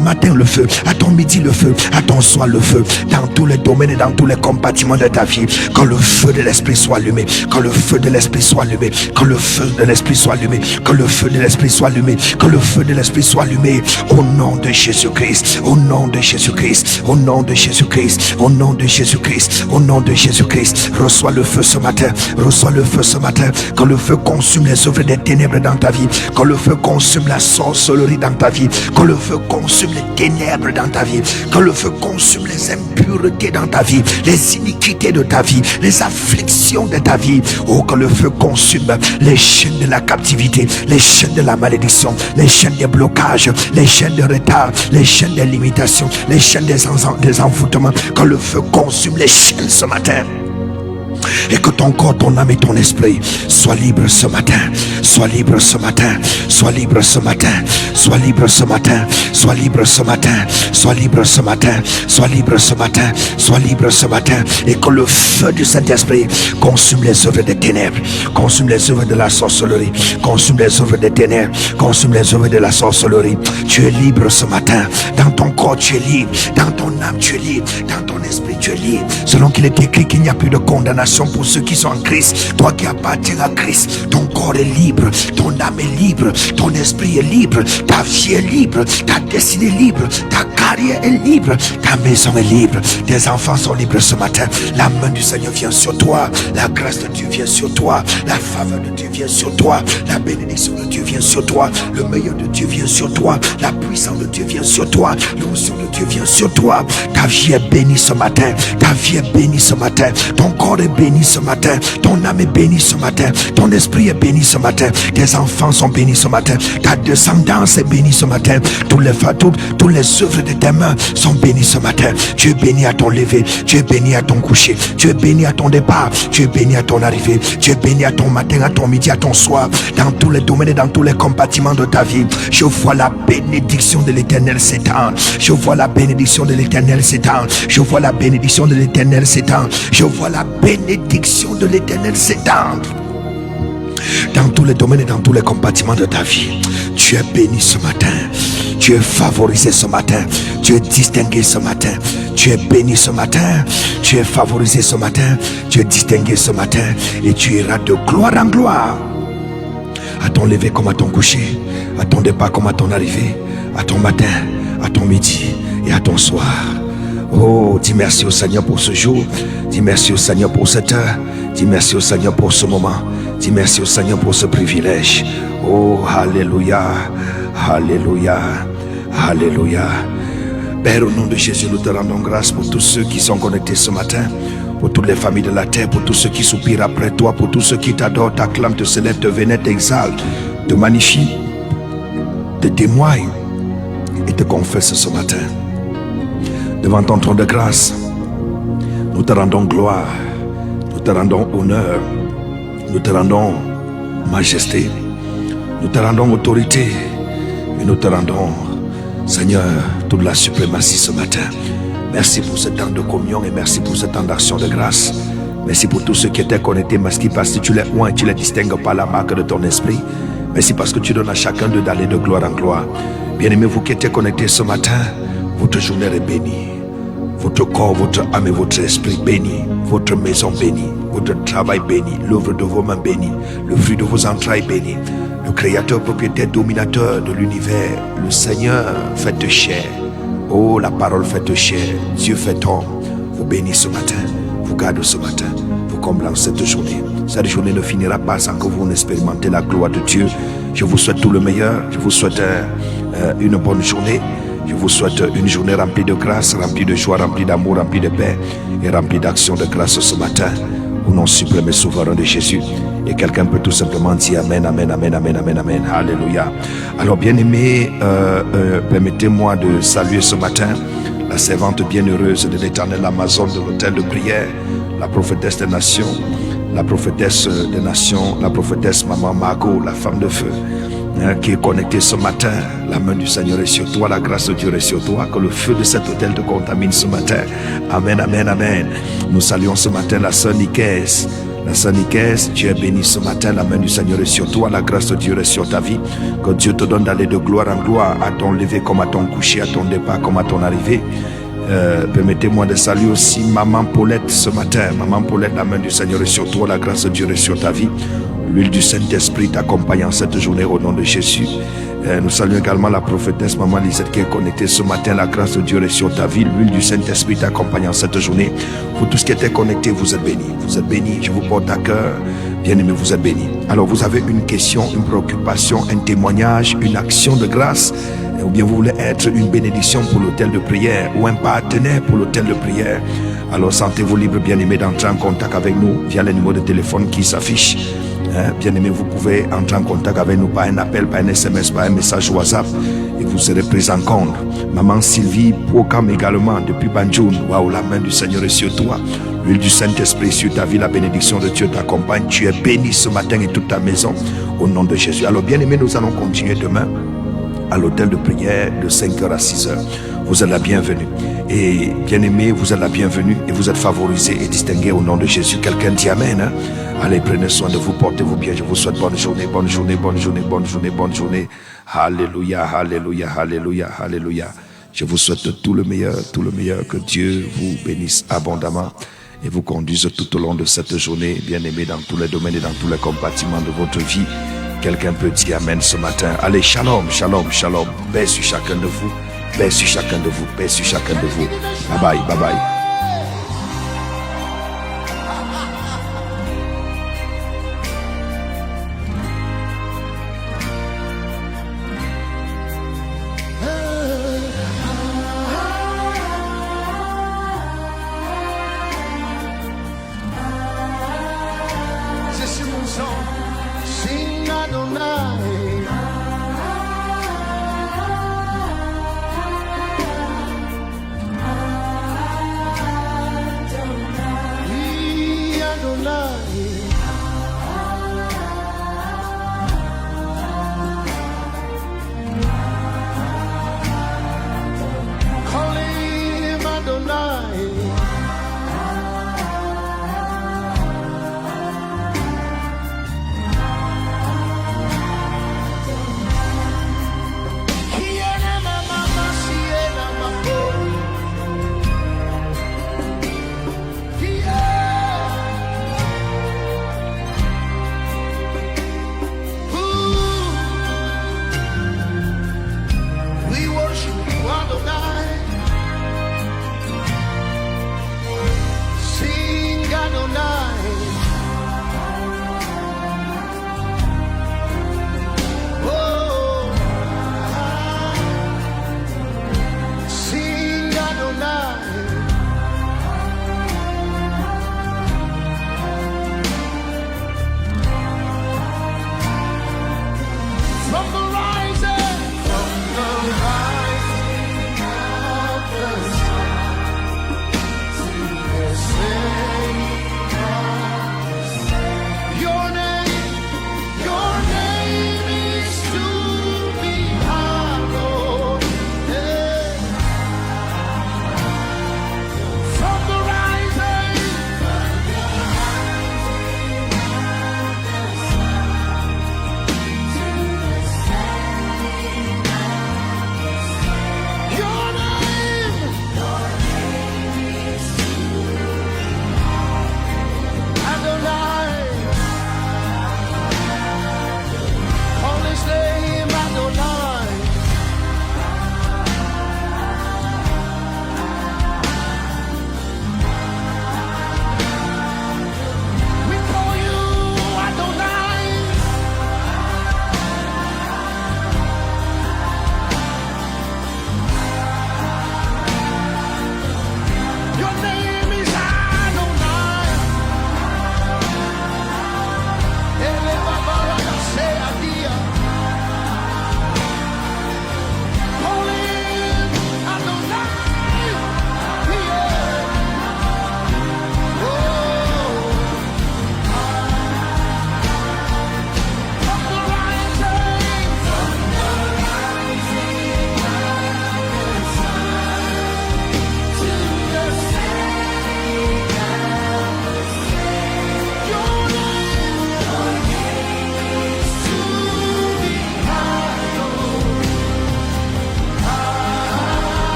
A: matin le feu, à ton midi le feu, à ton soir le feu, dans tous les domaines et dans tous les compartiments de ta vie. Quand le feu de l'esprit soit allumé, quand le feu de l'esprit soit allumé, quand le feu de l'esprit soit allumé, quand le feu de l'esprit soit allumé, quand le feu de l'esprit soit allumé, au nom de Jésus-Christ, au nom de Jésus-Christ, au nom de Jésus-Christ, au nom de Jésus-Christ, au nom de Jésus-Christ. Reçois le feu ce matin, reçois le feu ce matin. Quand le feu consume les œuvres des ténèbres dans ta vie, quand le feu consume la sorcellerie dans ta vie, quand le feu consume les ténèbres dans ta vie, quand le feu consume les impuretés dans ta vie, les iniquités de ta vie, les afflictions de ta vie. Oh, quand le feu consume les chaînes de la captivité, les chaînes de la malédiction, les chaînes des blocages, les chaînes de retard, les chaînes des limitations, les chaînes des envoûtements, quand le feu consume les chaînes ce matin, et que ton corps, ton âme et ton esprit soient libres ce matin, sois libre ce matin, sois libre ce matin, sois libre ce matin, sois libre ce matin, sois libre ce matin, sois libre ce matin, sois libre ce matin, et que le feu du Saint-Esprit consume les œuvres des ténèbres, consume les œuvres de la sorcellerie, consume les œuvres des ténèbres, consume les œuvres de la sorcellerie. Tu es libre ce matin, dans ton corps tu es libre, dans ton âme tu es libre, dans ton esprit tu es libre, selon qu'il est écrit qu'il n'y a plus de condamnation pour ceux qui sont en Christ. Toi qui appartiens à Christ, ton corps est libre, ton âme est libre, ton esprit est libre, ta vie est libre, ta destinée est libre, ta carrière est libre, ta maison est libre, tes enfants sont libres ce matin. La main du Seigneur vient sur toi, la grâce de Dieu vient sur toi, la faveur de Dieu vient sur toi, la bénédiction de Dieu vient sur toi, le meilleur de Dieu vient sur toi, la puissance de Dieu vient sur toi, l'onction de Dieu vient sur toi. Ta vie est bénie ce matin, ta vie est bénie ce matin, ton corps est béni ce matin, ton âme est bénie ce matin, ton esprit est béni ce matin, tes enfants sont bénis ce matin, ta descendance est bénie ce matin, tous les œuvres de tes mains sont bénis ce matin. Tu es béni à ton lever, tu es béni à ton coucher, tu es béni à ton départ, tu es béni à ton arrivée, tu es béni à ton matin, à ton midi, à ton soir, dans tous les domaines et dans tous les compartiments de ta vie. Je vois la bénédiction de l'Éternel s'étendre, je vois la bénédiction de l'Éternel s'étendre, je vois la bénédiction de l'Éternel s'étendre, je vois la bénédiction de l'Éternel s'étendre dans tous les domaines et dans tous les compartiments de ta vie. Tu es béni ce matin, tu es favorisé ce matin, tu es distingué ce matin, tu es béni ce matin, tu es favorisé ce matin, tu es distingué ce matin, et tu iras de gloire en gloire, à ton lever comme à ton coucher, à ton départ comme à ton arrivée, à ton matin, à ton midi et à ton soir. Oh, dis merci au Seigneur pour ce jour, dis merci au Seigneur pour cette heure, dis merci au Seigneur pour ce moment, dis merci au Seigneur pour ce privilège. Oh, alléluia, alléluia, alléluia. Père, au nom de Jésus, nous te rendons grâce pour tous ceux qui sont connectés ce matin, pour toutes les familles de la terre, pour tous ceux qui soupirent après toi, pour tous ceux qui t'adorent, t'acclament, te célèbrent, te vénèrent, t'exaltent, te magnifient, te témoignent et te confessent ce matin. Devant ton trône de grâce, nous te rendons gloire, nous te rendons honneur, nous te rendons majesté, nous te rendons autorité, et nous te rendons, Seigneur, toute la suprématie ce matin. Merci pour ce temps de communion et merci pour ce temps d'action de grâce. Merci pour tous ceux qui étaient connectés, merci parce que tu les oins et tu les distingues par la marque de ton esprit. Merci parce que tu donnes à chacun d'eux d'aller de gloire en gloire. Bien-aimés, vous qui étiez connectés ce matin, votre journée est bénie. Votre corps, votre âme et votre esprit béni, votre maison bénie, votre travail béni, l'œuvre de vos mains bénie, le fruit de vos entrailles béni, le créateur, propriétaire, dominateur de l'univers, le Seigneur fait chair. Oh, la parole fait chair, Dieu fait homme, vous bénit ce matin, vous garde ce matin, vous comble en cette journée. Cette journée ne finira pas sans que vous n'expérimentez la gloire de Dieu. Je vous souhaite tout le meilleur, je vous souhaite une bonne journée. Je vous souhaite une journée remplie de grâce, remplie de joie, remplie d'amour, remplie de paix et remplie d'action de grâce ce matin. Au nom suprême et souverain de Jésus. Et quelqu'un peut tout simplement dire Amen, Amen, Amen, Amen, Amen, Amen. Alléluia. Alors bien aimé, permettez-moi de saluer ce matin la servante bienheureuse de l'Éternel, Amazon de l'hôtel de prière, la prophétesse des nations, la prophétesse des nations, la prophétesse Maman Margot, la femme de feu, qui est connecté ce matin. La main du Seigneur est sur toi, la grâce de Dieu est sur toi, que le feu de cet hôtel te contamine ce matin. Amen, Amen, Amen. Nous saluons ce matin la sœur Nicaise,
B: La Sanikès, tu es béni ce matin. La main du Seigneur est sur toi. La grâce de Dieu est sur ta vie. Que Dieu te donne d'aller de gloire en gloire, à ton lever comme à ton coucher, à ton départ comme à ton arrivée. Permettez-moi de saluer aussi Maman Paulette ce matin. Maman Paulette, la main du Seigneur est sur toi. La grâce de Dieu est sur ta vie. L'huile du Saint-Esprit t'accompagne en cette journée au nom de Jésus. Nous saluons également la prophétesse Maman Lisette qui est connectée ce matin. La grâce de Dieu est sur ta vie. L'huile du Saint-Esprit t'accompagne en cette journée. Vous tous qui êtes connectés, vous êtes bénis. Vous êtes bénis. Je vous porte à cœur. Bien-aimés, vous êtes bénis. Alors vous avez une question, une préoccupation, un témoignage, une action de grâce, ou bien vous voulez être une bénédiction pour l'hôtel de prière ou un partenaire pour l'hôtel de prière. Alors sentez-vous libre, bien-aimés, d'entrer en contact avec nous via les numéros de téléphone qui s'affichent. Bien-aimés, vous pouvez entrer en contact avec nous par un appel, par un SMS, par un message WhatsApp et vous serez pris en compte. Maman Sylvie Procam également depuis Banjoun. Waouh, la main du Seigneur est sur toi. L'huile du Saint-Esprit sur ta vie, la bénédiction de Dieu t'accompagne. Tu es béni ce matin et toute ta maison au nom de Jésus. Alors bien-aimés, nous allons continuer demain à l'hôtel de prière de 5h à 6h. Vous êtes la bienvenue. Et bien-aimés, vous êtes la bienvenue et vous êtes favorisés et distingués au nom de Jésus. Quelqu'un dit Amen. Hein? Allez, prenez soin de vous, portez-vous bien. Je vous souhaite bonne journée, bonne journée, bonne journée, bonne journée, bonne journée. Alléluia, alléluia, alléluia, alléluia. Je vous souhaite tout le meilleur, que Dieu vous bénisse abondamment et vous conduise tout au long de cette journée, bien-aimés, dans tous les domaines et dans tous les compartiments de votre vie. Quelqu'un peut dire Amen ce matin. Allez, shalom, shalom, shalom. Paix sur chacun de vous, paix sur chacun de vous, paix sur chacun de vous. Bye bye, bye bye.